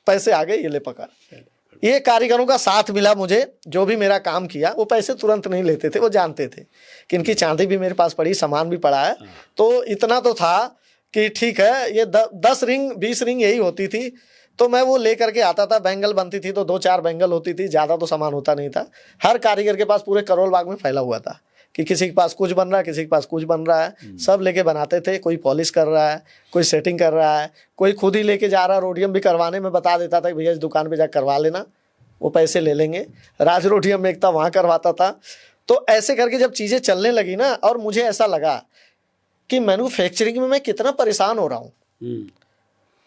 पैसे आ गए, ये ले पकड़। ये कारीगरों का साथ मिला मुझे, जो भी मेरा काम किया। वो पैसे तुरंत नहीं लेते थे, वो जानते थे कि इनकी चांदी भी मेरे पास पड़ी, सामान भी पड़ा है। तो इतना तो था कि ठीक है, ये 10 रिंग 20 रिंग यही होती थी, तो मैं वो लेकर के आता था। बैंगल बनती थी तो 2-4 बैंगल होती थी, ज़्यादा तो सामान होता नहीं था। हर कारीगर के पास पूरे करोल बाग में फैला हुआ था कि किसी के पास कुछ बन रहा है, किसी के पास कुछ बन रहा है, सब लेके बनाते थे। कोई पॉलिश कर रहा है, कोई सेटिंग कर रहा है, कोई खुद ही लेके जा रहा है। रोडियम भी करवाने में बता देता था कि भैया इस दुकान पे जाकर करवा लेना, वो पैसे ले लेंगे। राज रोडियम में एक था, वहाँ करवाता था। तो ऐसे करके जब चीज़ें चलने लगी ना, और मुझे ऐसा लगा कि मैन्युफैक्चरिंग में मैं कितना परेशान हो रहा हूँ,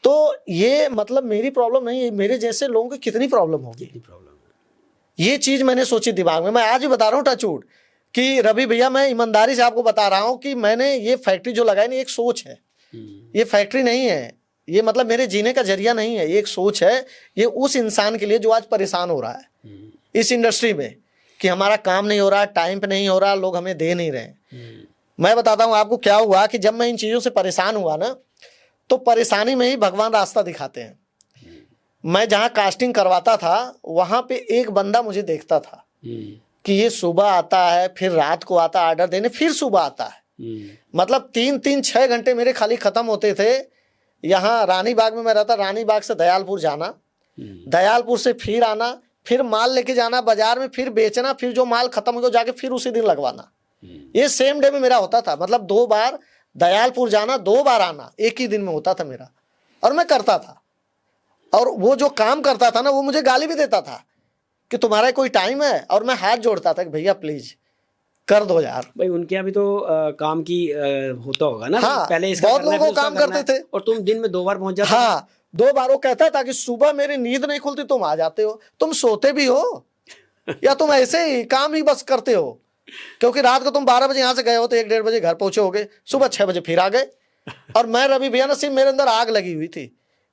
तो ये मतलब मेरी प्रॉब्लम नहीं, मेरे जैसे लोगों की कितनी प्रॉब्लम होगी। ये चीज़ मैंने सोची दिमाग में। मैं आज भी बता रहा हूँ टचवुड कि रवि भैया, मैं ईमानदारी से आपको बता रहा हूँ कि मैंने ये फैक्ट्री जो लगाई ना, एक सोच है। ये फैक्ट्री नहीं है, ये मतलब मेरे जीने का जरिया नहीं है, ये एक सोच है। ये उस इंसान के लिए जो आज परेशान हो रहा है इस इंडस्ट्री में, कि हमारा काम नहीं हो रहा, टाइम पे नहीं हो रहा, लोग हमें दे नहीं रहे। मैं बताता हूँ आपको क्या हुआ कि जब मैं इन चीज़ों से परेशान हुआ ना, तो परेशानी में ही भगवान रास्ता दिखाते हैं। मैं जहाँ कास्टिंग करवाता था, वहाँ पे एक बंदा मुझे देखता था कि ये सुबह आता है, फिर रात को आता है ऑर्डर देने, फिर सुबह आता है। मतलब 3-3 6 घंटे मेरे खाली ख़त्म होते थे। यहाँ रानी बाग में मैं रहता, रानी बाग से दयालपुर जाना, दयालपुर से फिर आना, फिर माल लेके जाना बाजार में, फिर बेचना, फिर जो माल खत्म हो गया जाके फिर उसी दिन लगवाना। ये सेम डे में मेरा होता था। मतलब 2 बार दयालपुर जाना, 2 बार आना, एक ही दिन में होता था मेरा। और मैं करता था, और वो जो काम करता था ना, वो मुझे गाली भी देता था कि तुम्हारा कोई टाइम है। और मैं हाथ जोड़ता था कि भैया प्लीज़ कर दो यार। भाई उनके यहाँ भी तो काम की होता होगा ना। हाँ, पहले इसका बहुत करना है, लोग फिर उसका काम करना करते है, थे। और तुम दिन में 2 बार पहुंच जाते हो। हाँ, 2 बार वो कहता था कि सुबह मेरी नींद नहीं खुलती, तुम आ जाते हो, तुम सोते भी हो या तुम ऐसे ही काम ही बस करते हो, क्योंकि रात को तुम 12 बजे यहाँ से गए हो तो 1-1:30 बजे घर पहुंचे होगे, सुबह 6 बजे फिर आ गए। और मैं रवि भैया ना, सिर्फ मेरे अंदर आग लगी हुई थी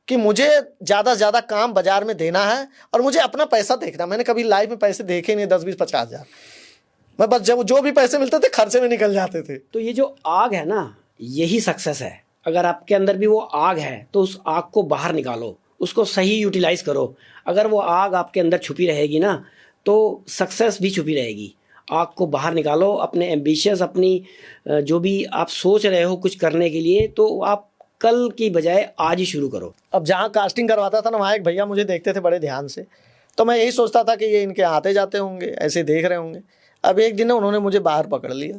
कि मुझे ज्यादा से ज्यादा काम बाजार में देना है और मुझे अपना पैसा देखना। मैंने कभी लाइफ में पैसे देखे नहीं 10, 20, 50 हजार। मैं बस जब जो भी पैसे मिलते थे खर्चे में निकल जाते थे। तो ये जो आग है ना, यही सक्सेस है। अगर आपके अंदर भी वो आग है तो उस आग को बाहर निकालो, उसको सही यूटिलाइज करो। अगर वो आग आपके अंदर छुपी रहेगी ना तो सक्सेस भी छुपी रहेगी। आग को बाहर निकालो, अपने एम्बिशियस, अपनी जो भी आप सोच रहे हो कुछ करने के लिए, तो आप कल की बजाय आज ही शुरू करो। अब जहाँ कास्टिंग करवाता था ना, वहाँ एक भैया मुझे देखते थे बड़े ध्यान से, तो मैं यही सोचता था कि ये इनके आते जाते होंगे, ऐसे देख रहे होंगे। अब एक दिन ना उन्होंने मुझे बाहर पकड़ लिया,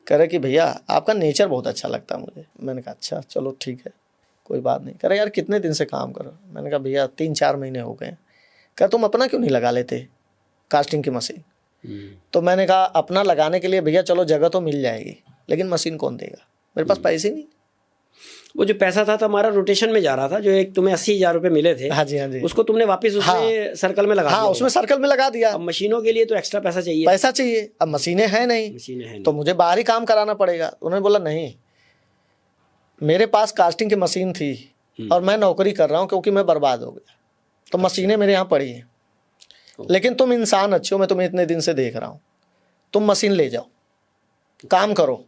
कह रहे कि भैया आपका नेचर बहुत अच्छा लगता है मुझे। मैंने कहा अच्छा चलो ठीक है, कोई बात नहीं। कह रहे यार कितने दिन से काम करो? मैंने कहा भैया 3-4 महीने हो गए। कह तुम अपना क्यों नहीं लगा लेते कास्टिंग की मशीन? तो मैंने कहा अपना लगाने के लिए भैया चलो जगह तो मिल जाएगी, लेकिन मशीन कौन देगा, मेरे पास पैसे नहीं। वो जो पैसा था तो हमारा रोटेशन में जा रहा था, जो एक तुम्हें 80,000 रुपये मिले थे। हाँ जी, हाँ जी। उसको तुमने वापस उसमें सर्कल में लगा हाँ, दिया उसमें सर्कल में लगा दिया। अब मशीनों के लिए तो एक्स्ट्रा पैसा चाहिए। पैसा चाहिए, अब मशीनें हैं नहीं, मशीनें हैं तो मुझे बाहर ही काम कराना पड़ेगा। उन्होंने बोला नहीं, मेरे पास कास्टिंग की मशीन थी और मैं नौकरी कर रहा हूँ क्योंकि मैं बर्बाद हो गया, तो मशीनें मेरे यहाँ पड़ी हैं, लेकिन तुम इंसान अच्छे हो, मैं तुम्हें इतने दिन से देख रहा हूँ, तुम मशीन ले जाओ, काम करो,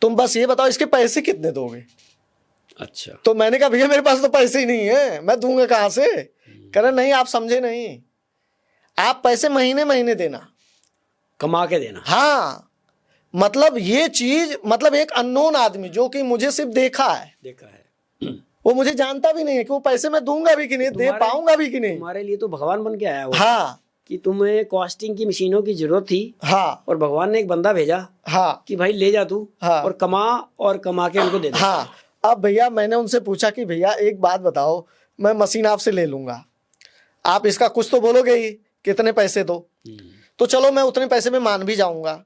तुम बस ये बताओ इसके पैसे कितने दोगे। अच्छा। तो मैंने कहा भैया मेरे पास तो पैसे ही नहीं है, मैं दूंगा कहाँ से? कह रहे नहीं आप समझे नहीं, आप पैसे महीने महीने देना, कमा के देना। हाँ, मतलब ये चीज, मतलब एक अननोन आदमी जो कि मुझे सिर्फ देखा है, वो मुझे जानता भी नहीं है कि वो पैसे मैं दूंगा भी कि नहीं, दे पाऊंगा भी कि नहीं। तुम्हारे लिए तो भगवान बन के आया वो। हाँ, कि तुम्हें कास्टिंग की मशीनों की जरूरत थी। हाँ, और भगवान ने एक बंदा भेजा। हाँ, कि भाई ले जा तू। हाँ, और कमा के उनको दे दे। हाँ। अब भैया मैंने उनसे पूछा कि भैया एक बात बताओ, मैं मशीन आपसे ले लूंगा, आप इसका कुछ तो बोलोगे ही, कितने पैसे दो? तो चलो मैं उतने पैसे में मान भी जाऊंगा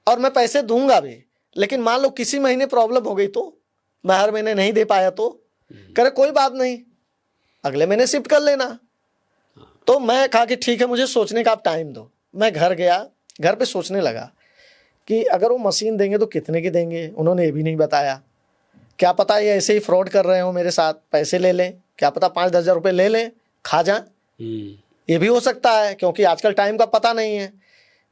और मैं पैसे दूंगा भी, लेकिन मान लो किसी महीने प्रॉब्लम हो गई तो, मैं हर महीने नहीं दे पाया तो? करे कोई बात नहीं, अगले महीने शिफ्ट कर लेना। तो मैं कहा कि ठीक है, मुझे सोचने का आप टाइम दो। मैं घर गया, घर पे सोचने लगा कि अगर वो मशीन देंगे तो कितने की देंगे। उन्होंने ये भी नहीं बताया, क्या पता ये ऐसे ही फ्रॉड कर रहे हो मेरे साथ, पैसे ले लें, क्या पता 5-10 हज़ार रुपये ले लें, खा जाएं, ये भी हो सकता है, क्योंकि आजकल टाइम का पता नहीं है।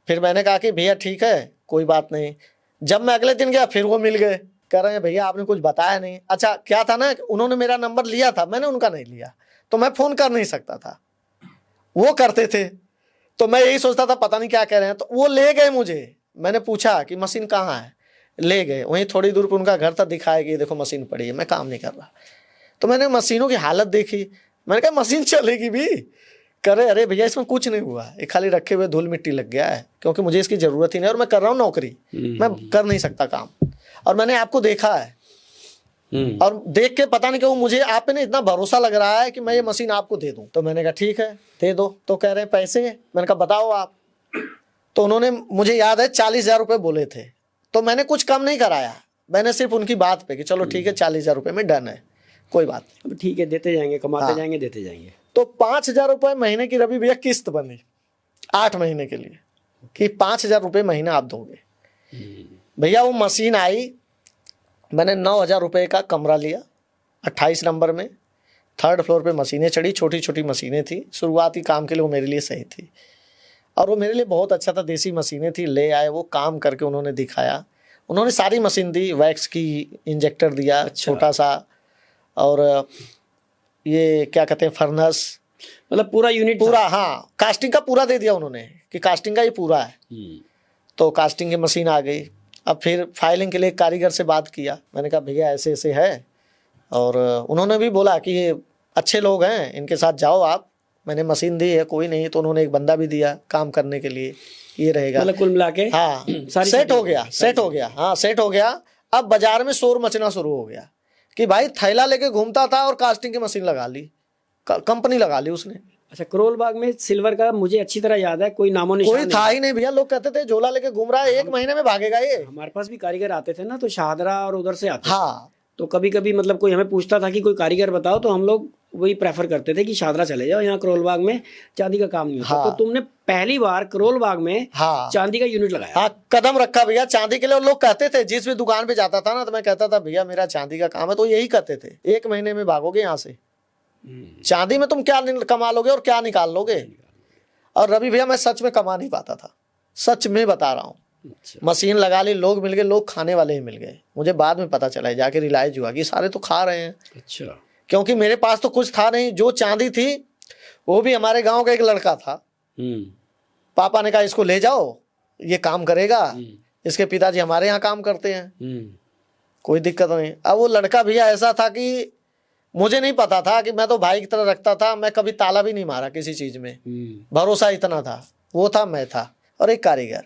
फिर मैंने कहा कि भैया ठीक है कोई बात नहीं। जब मैं अगले दिन गया फिर वो मिल गए, कह रहे हैं भैया आपने कुछ बताया नहीं। अच्छा क्या था ना, उन्होंने मेरा नंबर लिया था, मैंने उनका नहीं लिया, तो मैं फ़ोन कर नहीं सकता था, वो करते थे, तो मैं यही सोचता था पता नहीं क्या कह रहे हैं। तो वो ले गए मुझे, मैंने पूछा कि मशीन कहाँ है, ले गए, वहीं थोड़ी दूर पर उनका घर था, दिखाया कि देखो मशीन पड़ी है, मैं काम नहीं कर रहा। तो मैंने मशीनों की हालत देखी, मैंने कहा मशीन चलेगी भी? करे अरे भैया इसमें कुछ नहीं हुआ, ये खाली रखे हुए धूल मिट्टी लग गया है, क्योंकि मुझे इसकी ज़रूरत ही नहीं और मैं कर रहा हूँ नौकरी, मैं कर नहीं सकता काम, और मैंने आपको देखा है और देख के पता नहीं क्यों मुझे आप पे ना इतना भरोसा लग रहा है कि मैं ये मशीन आपको दे दूं। तो मैंने कहा ठीक है दे दो। तो कह रहे हैं पैसे, मैंने कहा बताओ आप। तो उन्होंने, मुझे याद है 40,000 रुपये बोले थे, तो मैंने कुछ कम नहीं कराया, मैंने सिर्फ उनकी बात पे कि चलो ठीक है 40,000 रुपये में डन है, कोई बात नहीं, ठीक है देते जाएंगे, कमाते जाएंगे, देते जाएंगे। तो 5,000 रुपये महीने की रवि भैया किस्त बनी 8 महीने के लिए, कि 5,000 रुपये महीना आप दोगे। भैया वो मशीन आई, मैंने 9,000 रुपये का कमरा लिया 28 नंबर में, 3rd फ्लोर पे मशीनें चढ़ी, छोटी छोटी मशीनें थी, शुरुआती काम के लिए वो मेरे लिए सही थी, और वो मेरे लिए बहुत अच्छा था, देसी मशीनें थी। ले आए वो, काम करके उन्होंने दिखाया, उन्होंने सारी मशीन दी, वैक्स की इंजेक्टर दिया छोटा सा, और ये क्या कहते हैं फर्नस, मतलब पूरा यूनिट पूरा, हाँ कास्टिंग का पूरा दे दिया उन्होंने कि कास्टिंग का ये पूरा है। तो कास्टिंग की मशीन आ गई। अब फिर फाइलिंग के लिए कारीगर से बात किया, मैंने कहा भैया ऐसे ऐसे है, और उन्होंने भी बोला कि ये अच्छे लोग हैं, इनके साथ जाओ आप, मैंने मशीन दी है, कोई नहीं। तो उन्होंने एक बंदा भी दिया काम करने के लिए, ये रहेगा, मतलब कुल मिला के हाँ सेट हो गया, सेट हो गया, हाँ सेट हो गया। अब बाजार में शोर मचना शुरू हो गया कि भाई थैला लेके घूमता था और कास्टिंग की मशीन लगा ली, कंपनी लगा ली उसने। अच्छा, करोल बाग में सिल्वर का मुझे अच्छी तरह याद है, कोई नामो निशान कोई था ही नहीं भैया। लोग कहते थे झोला लेके घूम रहा है, 1 महीने में भागेगा ये। हमारे पास भी कारीगर आते थे ना, तो शाहदरा और उधर से आते थे। हाँ तो कभी कभी मतलब कोई हमें पूछता था कि कोई कारीगर बताओ, तो हम लोग वही प्रेफर करते थे कि शाहदरा चले जाओ, यहाँ करोल बाग में चांदी का काम नहीं होता। हाँ। तो तुमने पहली बार करोल बाग में हाँ चांदी का यूनिट लगाया। हाँ, कदम रखा भैया चांदी के लिए। और लोग कहते थे, जिस भी दुकान पे जाता था ना, तो मैं कहता था भैया मेरा चांदी का काम है, तो यही कहते थे 1 महीने में भागोगे यहाँ से, चांदी में तुम क्या कमा लोगे और क्या निकाल लोगे। और रवि भैया मैं सच में कमा नहीं पाता था, सच में बता रहा हूँ। अच्छा। मशीन लगा ली, लोग मिल गए, लोग खाने वाले ही मिल गए। मुझे बाद में पता चला है, जाके रियलाइज हुआ कि सारे तो खा रहे हैं। अच्छा। क्योंकि मेरे पास तो कुछ था नहीं। जो चांदी थी वो भी हमारे गांव का एक लड़का था। पापा ने कहा इसको ले जाओ, ये काम करेगा। इसके पिताजी हमारे यहाँ काम करते हैं, कोई दिक्कत नहीं। अब वो लड़का भैया ऐसा था कि मुझे नहीं पता था कि मैं तो भाई की तरह रखता था। मैं कभी ताला भी नहीं मारा किसी चीज में, भरोसा इतना था। वो था, मैं था, और एक कारीगर।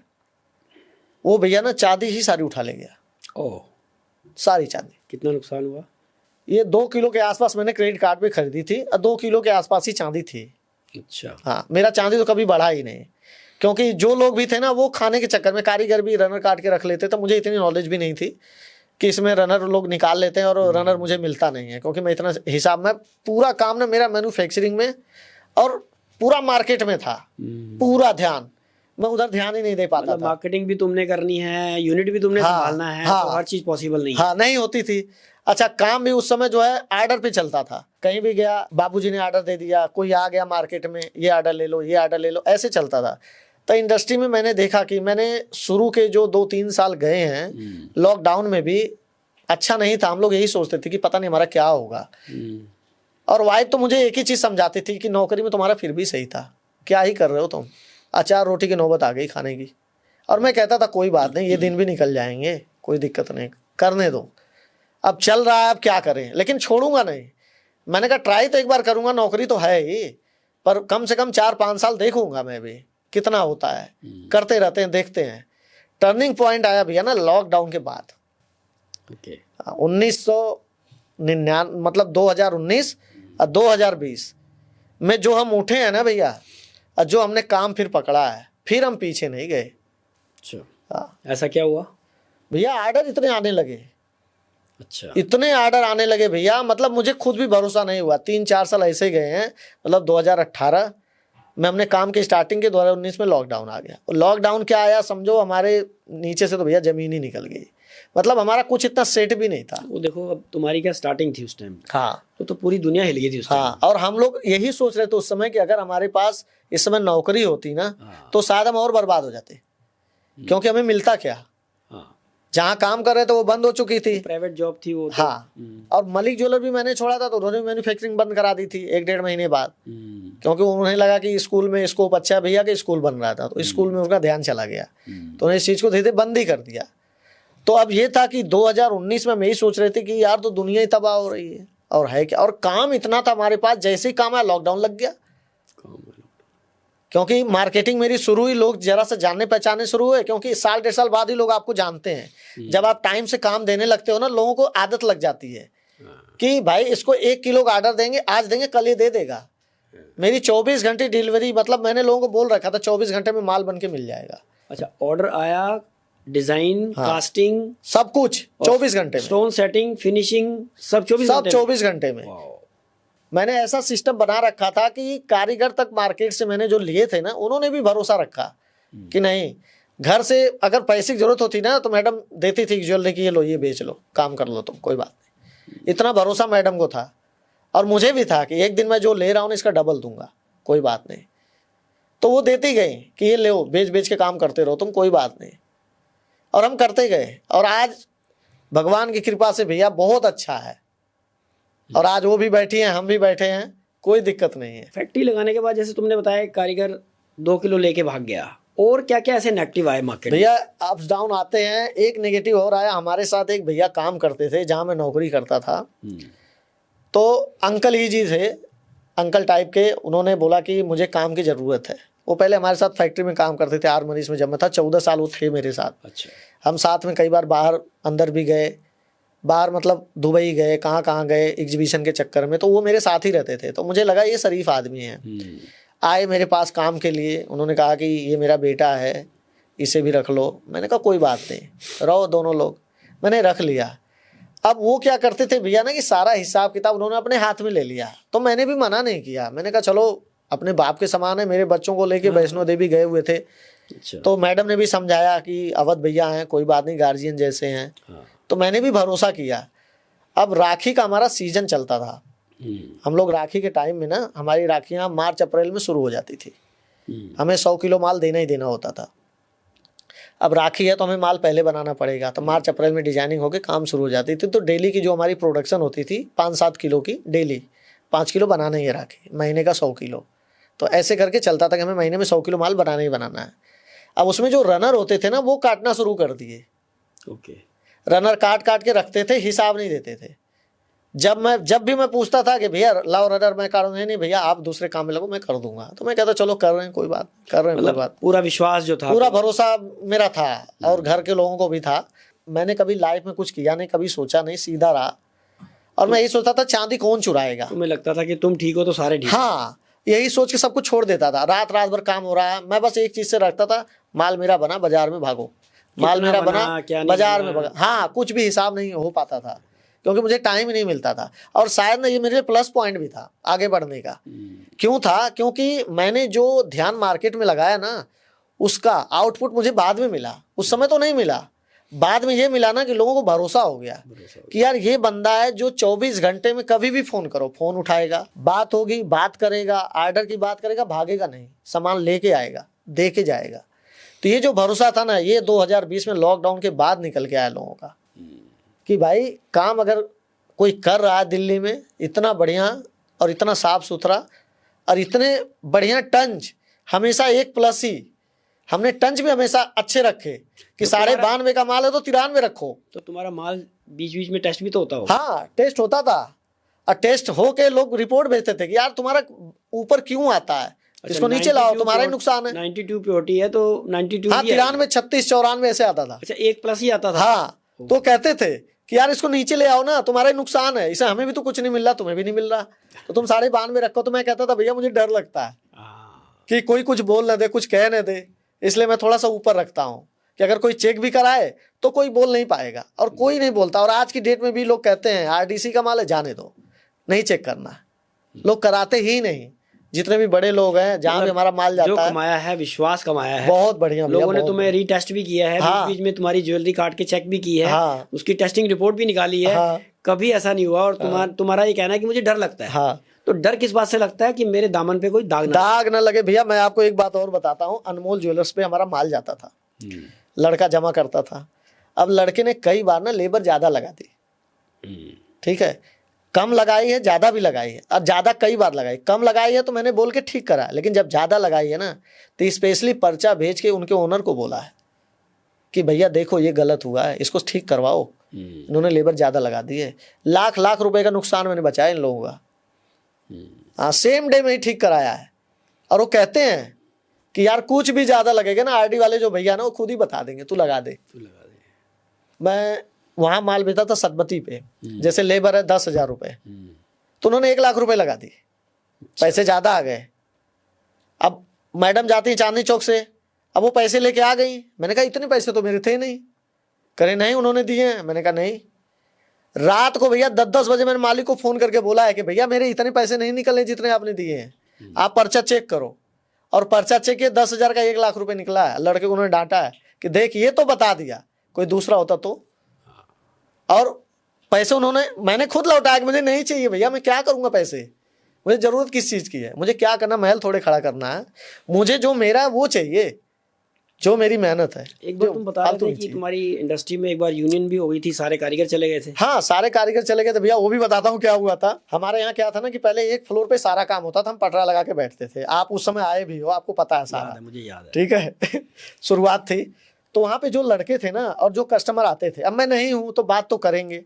वो भैया ना चांदी ही सारी उठा ले गया। ओह, सारी चांदी। कितना नुकसान हुआ? ये 2 किलो के आसपास मैंने क्रेडिट कार्ड पे खरीदी थी, और 2 किलो के आसपास ही चांदी थी। अच्छा। हाँ, मेरा चांदी तो कभी बढ़ा ही नहीं, क्योंकि जो लोग भी थे ना वो खाने के चक्कर में, कारीगर भी रनर काट के रख लेते। तो मुझे इतनी नॉलेज भी नहीं थी कि इसमें रनर लोग निकाल लेते हैं और रनर मुझे मिलता नहीं है, क्योंकि मैं इतना हिसाब में पूरा काम ना मेरा मैन्युफैक्चरिंग में और पूरा मार्केट में था। पूरा ध्यान, मैं उधर ध्यान ही नहीं दे पाता मतलब था। मार्केटिंग भी तुमने करनी है, यूनिट भी तुमने हाँ, संभालना है, हाँ, तो हर चीज पॉसिबल नहीं है। हाँ, नहीं होती थी। अच्छा, काम भी उस समय जो है आर्डर पे चलता था। कहीं भी गया, बाबूजी ने आर्डर दे दिया, कोई आ गया मार्केट में, ये आर्डर ले लो, ये आर्डर ले लो, ऐसे चलता था। तो इंडस्ट्री में मैंने देखा कि मैंने शुरू के जो 2-3 साल गए हैं, लॉकडाउन में भी अच्छा नहीं था। हम लोग यही सोचते थे कि पता नहीं हमारा क्या होगा। और वाइफ तो मुझे एक ही चीज समझाती थी कि नौकरी में तुम्हारा फिर भी सही था, क्या ही कर रहे हो तुम, अचार रोटी की नौबत आ गई खाने की। और मैं कहता था कोई बात नहीं, ये दिन भी निकल जाएंगे, कोई दिक्कत नहीं, करने दो, अब चल रहा है, अब क्या करें। लेकिन छोड़ूंगा नहीं। मैंने कहा ट्राई तो एक बार करूंगा, नौकरी तो है ही, पर कम से कम 4-5 साल देखूंगा मैं भी कितना होता है। करते रहते हैं, देखते हैं। टर्निंग पॉइंट आया भैया ना लॉकडाउन के बाद। ओके। 1999 मतलब 2019 और 2020 में जो हम उठे हैं ना भैया, और जो हमने काम फिर पकड़ा है, फिर हम पीछे नहीं गए। अच्छा, हाँ ऐसा क्या हुआ भैया, आर्डर इतने आने लगे, अच्छा, इतने आर्डर आने लगे भैया, मतलब मुझे खुद भी भरोसा नहीं हुआ। 3-4 साल ऐसे गए हैं। मतलब 2018 में हमने काम की स्टार्टिंग के, 2019 में लॉकडाउन आ गया। और लॉकडाउन क्या आया समझो, हमारे नीचे से तो भैया जमीन ही निकल गई। मतलब हमारा कुछ इतना सेट भी नहीं था। वो देखो, अब तुम्हारी क्या स्टार्टिंग थी उस टाइम। हाँ, तो पूरी दुनिया हिल गई थी उस टाइम। हाँ, और हम लोग यही सोच रहे थे उस समय कि अगर हमारे पास इस समय नौकरी होती ना, तो शायद हम और बर्बाद हो जाते, क्योंकि हमें मिलता क्या। हाँ, जहाँ काम कर रहे थे वो बंद हो चुकी थी, प्राइवेट जॉब थी वो तो। हाँ। और मलिक ज्वेलर भी मैंने छोड़ा था, तो उन्होंने मैन्युफैक्चरिंग बंद करा दी थी 1-1.5 महीने बाद, क्योंकि उन्हें लगा कि स्कूल में स्कोप अच्छा है भैया, कि स्कूल बन रहा था, तो स्कूल में उनका ध्यान चला गया, तो उन्हें इस चीज़ को धीरे धीरे बंद ही कर दिया। तो अब ये था कि 2019 में मैं ही सोच रही थी कि यार तो दुनिया ही तबाह हो रही है, और है क्या। और काम इतना था हमारे पास, जैसे ही काम आया लॉकडाउन लग गया। क्योंकि मार्केटिंग मेरी शुरू हुई, लोग जरा से जानने पहचानने शुरू हुए, क्योंकि 1-1.5 साल बाद ही लोग आपको जानते हैं। जब आप टाइम से काम देने लगते हो ना, लोगों को आदत लग जाती है कि भाई इसको 1 किलो का ऑर्डर देंगे, आज देंगे कल ये दे देगा। मेरी 24 घंटे डिलीवरी, मतलब मैंने लोगों को बोल रखा था 24 घंटे में माल बन के मिल जाएगा। अच्छा, ऑर्डर आया, डिजाइन, कास्टिंग, सब कुछ 24 घंटे में, स्टोन सेटिंग, फिनिशिंग, सब 24 घंटे में। मैंने ऐसा सिस्टम बना रखा था कि कारीगर तक मार्केट से मैंने जो लिए थे ना, उन्होंने भी भरोसा रखा कि नहीं, घर से अगर पैसे की जरूरत होती ना, तो मैडम देती थी ज्वेलरी की, ये लो, ये बेच लो, काम कर लो तुम, कोई बात नहीं। इतना भरोसा मैडम को था, और मुझे भी था कि एक दिन मैं जो ले रहा हूँ इसका डबल दूंगा, कोई बात नहीं। तो वो देती गई कि ये ले, बेच बेच के काम करते रहो तुम, कोई बात नहीं। और हम करते गए, और आज भगवान की कृपा से भैया बहुत अच्छा है। और आज वो भी बैठी हैं, हम भी बैठे हैं, कोई दिक्कत नहीं है। फैक्ट्री लगाने के बाद जैसे तुमने बताया कारीगर 2 किलो लेके भाग गया, और क्या क्या ऐसे नेगेटिव आए मार्केट में? भैया अप्स डाउन आते हैं। एक नेगेटिव और आया, हमारे साथ एक भैया काम करते थे जहाँ मैं नौकरी करता था। तो अंकल ही जी थे, अंकल टाइप के। उन्होंने बोला कि मुझे काम की ज़रूरत है। वो पहले हमारे साथ फैक्ट्री में काम करते थे, आर्मरीज में। जब मैं था 14 साल वो थे मेरे साथ। अच्छा। हम साथ में कई बार बाहर अंदर भी गए, बाहर मतलब दुबई गए, कहाँ कहाँ गए एग्जीबिशन के चक्कर में। तो वो मेरे साथ ही रहते थे। तो मुझे लगा ये शरीफ आदमी है, आए मेरे पास काम के लिए, उन्होंने कहा कि ये मेरा बेटा है, इसे भी रख लो। मैंने कहा कोई बात नहीं, रहो दोनों लोग। मैंने रख लिया। अब वो क्या करते थे भैया ना कि सारा हिसाब किताब उन्होंने अपने हाथ में ले लिया, तो मैंने भी मना नहीं किया। मैंने कहा चलो अपने बाप के समान है, मेरे बच्चों को लेके वैष्णो देवी गए हुए थे। अच्छा। तो मैडम ने भी समझाया कि अवध भैया हैं, कोई बात नहीं, गार्जियन जैसे हैं। हाँ। तो मैंने भी भरोसा किया। अब राखी का हमारा सीजन चलता था। हम लोग राखी के टाइम में ना, हमारी राखियाँ मार्च अप्रैल में शुरू हो जाती थी। हमें 100 किलो माल देना ही देना होता था। अब राखी है तो हमें माल पहले बनाना पड़ेगा, तो मार्च अप्रैल में डिजाइनिंग होकर काम शुरू हो जाती थी। तो डेली की जो हमारी प्रोडक्शन होती थी 5-7 किलो की डेली, 5 किलो बनाना ही है राखी, महीने का 100 किलो। तो ऐसे करके चलता था कि हमें महीने में 100 किलो माल बनाना ही बनाना है। अब उसमें जो रनर होते थे ना, वो काटना शुरू कर दिए। ओके। रनर काट काट के रखते थे, हिसाब नहीं देते थे। जब भी मैं पूछता था कि भैया लाओ रनर मैं काटूंगा, नहीं भैया आप दूसरे काम में लगो, मैं कर दूंगा। तो मैं कहता चलो कर रहे हैं, कोई बात कर रहे हैं, कोई बात। पूरा विश्वास जो था, पूरा भरोसा मेरा था और घर के लोगों को भी था। मैंने कभी लाइफ में कुछ किया नहीं, कभी सोचा नहीं, सीधा रहा। और मैं यही सोचता था चांदी कौन चुराएगा। तुम्हें लगता था कि तुम ठीक हो तो सारे ठीक। हाँ, यही सोच के सब कुछ छोड़ देता था। रात रात भर काम हो रहा है, मैं बस एक चीज से रखता था, माल मेरा बना, बाजार में भागो। माल मेरा बना, बाजार में भागो। हाँ, कुछ भी हिसाब नहीं हो पाता था क्योंकि मुझे टाइम ही नहीं मिलता था। और शायद ना ये मेरे लिए प्लस पॉइंट भी था आगे बढ़ने का। क्यों था? क्योंकि मैंने जो ध्यान मार्केट में लगाया ना, उसका आउटपुट मुझे बाद में मिला, उस समय तो नहीं मिला। बाद में ये मिला ना कि लोगों को भरोसा हो गया कि यार ये बंदा है जो 24 घंटे में कभी भी फोन करो फोन उठाएगा, बात होगी, बात करेगा, ऑर्डर की बात करेगा, भागेगा नहीं, सामान लेके आएगा, दे के जाएगा। तो ये जो भरोसा था ना, ये 2020 में लॉकडाउन के बाद निकल के आया लोगों का कि भाई काम अगर कोई कर रहा है दिल्ली में इतना बढ़िया और इतना साफ सुथरा और इतने बढ़िया टंच, हमेशा एक प्लस ही हमने टंच भी हमेशा अच्छे रखे कि 92.5 का माल है तो 93 रखो। तो तुम्हारा माल बीच बीच में टेस्ट भी तो होता होगा? हाँ, टेस्ट होता था और टेस्ट हो के लोग रिपोर्ट भेजते थे कि यार तुम्हारा ऊपर क्यों आता है, इसको नीचे लाओ, तुम्हारा ही नुकसान है। 92 प्योरिटी है तो 92। हाँ, 93, 36, 94 ऐसे आता था। अच्छा, एक प्लस ही आता था। हाँ, तो कहते थे कि यार इसको नीचे ले आओ ना, तुम्हारा ही नुकसान है, इसे हमें भी तो कुछ नहीं मिल रहा, तुम्हें भी नहीं मिल रहा, तो तुम 92.5 रखो। तो मैं कहता था भैया मुझे डर लगता है कि कोई कुछ बोल न दे, कुछ कह न दे, इसलिए मैं थोड़ा सा ऊपर रखता हूँ कि अगर कोई चेक भी कराए तो कोई बोल नहीं पाएगा, और कोई नहीं बोलता। और आज की डेट में भी लोग कहते हैं आरडीसी का माल है, जाने दो, नहीं चेक करना, लोग कराते ही नहीं। जितने भी बड़े लोग हैं जहाँ भी हमारा माल जाता है, कमाया है, विश्वास कमाया है, बहुत बढ़िया लोगों ने तुम्हें रीटेस्ट भी किया है। हाँ, बीच में तुम्हारी ज्वेलरी काट के चेक भी की है। हाँ, उसकी टेस्टिंग रिपोर्ट भी निकाली है। हाँ, कभी ऐसा नहीं हुआ। और तुम्हारा ये कहना है कि मुझे डर लगता है। हाँ, तो डर किस बात से लगता है कि मेरे दामन पे कोई दाग ना लगे? भैया मैं आपको एक बात और बताता हूँ, अनमोल ज्वेलर्स पे हमारा माल जाता था, लड़का जमा करता था। अब लड़के ने कई बार ना लेबर ज्यादा लगा दी, ठीक है, कम लगाई है, ज्यादा भी लगाई है, और ज्यादा कई बार लगाई, कम लगाई है तो मैंने बोल के ठीक करा। लेकिन जब ज्यादा लगाई है ना, तो स्पेशली पर्चा भेज के उनके ओनर को बोला है कि भैया देखो ये गलत हुआ है, इसको ठीक करवाओ। इन्होंने लेबर ज्यादा लगा दी है, लाख लाख रुपए का नुकसान मैंने बचाया इन लोगों का। हाँ, सेम डे में ही ठीक कराया है। और वो कहते हैं कि यार कुछ भी ज्यादा लगेगा ना, आरडी वाले जो भैया ना, वो खुद ही बता देंगे, तू लगा दे। मैं वहां माल भेजा था सतमती पे, जैसे लेबर है 10,000 रुपए, तो उन्होंने 1 लाख रुपए लगा दिए, पैसे ज्यादा आ गए। अब मैडम जाती है चांदनी चौक से, अब वो पैसे लेके आ गई। मैंने कहा इतने पैसे तो मेरे थे नहीं। करे नहीं उन्होंने दिए हैं। मैंने कहा नहीं। रात को भैया 10-10 बजे मैंने मालिक को फोन करके बोला है कि भैया मेरे इतने पैसे नहीं निकले जितने आपने दिए हैं, आप पर्चा चेक करो। और पर्चा चेक किया, 10,000 का 1 लाख रुपए निकला है। लड़के को उन्होंने डांटा है कि देख ये तो बता दिया, कोई दूसरा होता तो। और पैसे मैंने खुद लौटाया कि मुझे नहीं चाहिए भैया, मैं क्या करूंगा पैसे, मुझे जरूरत किस चीज की है, मुझे क्या करना, महल थोड़े खड़ा करना है, मुझे जो मेरा है वो चाहिए, जो मेरी मेहनत है। एक बार तुम बता रहे थे कि तुम्हारी इंडस्ट्री में एक बार यूनियन भी हो गई थी, सारे कारीगर चले गए थे। हाँ, सारे कारीगर चले गए थे भैया। वो भी बताता हूँ क्या हुआ था। हमारे यहाँ क्या था ना कि पहले एक फ्लोर पे सारा काम होता था, हम पटरा लगा के बैठते थे। आप उस समय आए भी हो, आपको पता है सारा, मुझे याद है, ठीक है। शुरुआत थी तो वहाँ पे जो लड़के थे ना और जो कस्टमर आते थे, अब मैं नहीं हूँ तो बात तो करेंगे,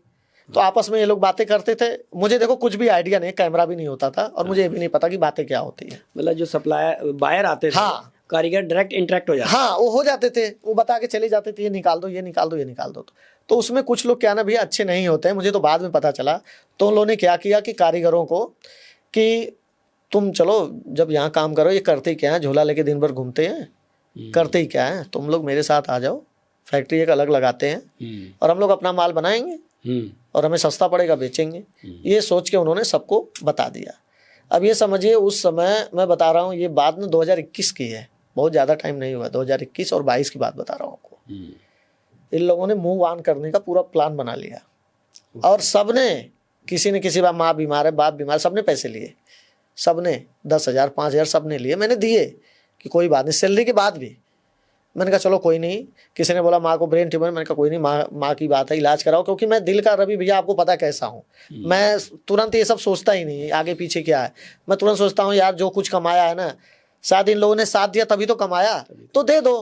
तो आपस में ये लोग बातें करते थे। मुझे देखो कुछ भी आइडिया नहीं, कैमरा भी नहीं होता था, और मुझे ये भी नहीं पता कि बातें क्या होती है। मतलब जो सप्लायर बायर आते थे, हाँ, कारीगर डायरेक्ट इंटरेक्ट हो जाते। हाँ, वो हो जाते थे, वो बता के चले जाते थे, ये निकाल दो, ये निकाल दो, ये निकाल दो। तो उसमें कुछ लोग क्या ना भैया अच्छे नहीं होते हैं, मुझे तो बाद में पता चला। तो उन लोगों ने क्या किया कि कारीगरों को कि तुम चलो जब यहाँ काम करो, ये करते ही क्या है, झोला लेके दिन भर घूमते हैं, करते ही क्या है, तुम लोग मेरे साथ आ जाओ, फैक्ट्री एक अलग लगाते हैं और हम लोग अपना माल बनाएंगे और हमें सस्ता पड़ेगा, बेचेंगे। ये सोच के उन्होंने सबको बता दिया। अब ये समझिए उस समय मैं बता रहा हूँ, ये बात ना 2021 की है, बहुत ज़्यादा टाइम नहीं हुआ, 2021 और 22 की बात बता रहा हूँ आपको। इन लोगों ने मूव ऑन करने का पूरा प्लान बना लिया और सबने, किसी ने किसी बार माँ बीमार है, बाप बीमार, सबने पैसे लिए, सबने 10,000 5,000 सबने लिए, मैंने दिए कि कोई बात नहीं, सैलरी के बाद भी मैंने कहा चलो कोई नहीं। किसी ने बोला माँ को ब्रेन ट्यूमर, मैंने कहा कोई नहीं, माँ की बात है, इलाज कराओ। क्योंकि मैं दिल का, रवि भैया आपको पता कैसा हूँ, मैं तुरंत ये सब सोचता ही नहीं आगे पीछे क्या है, मैं तुरंत सोचता हूँ यार जो कुछ कमाया है ना, शायद इन लोगों ने साथ दिया तभी तो कमाया, तो दे दो,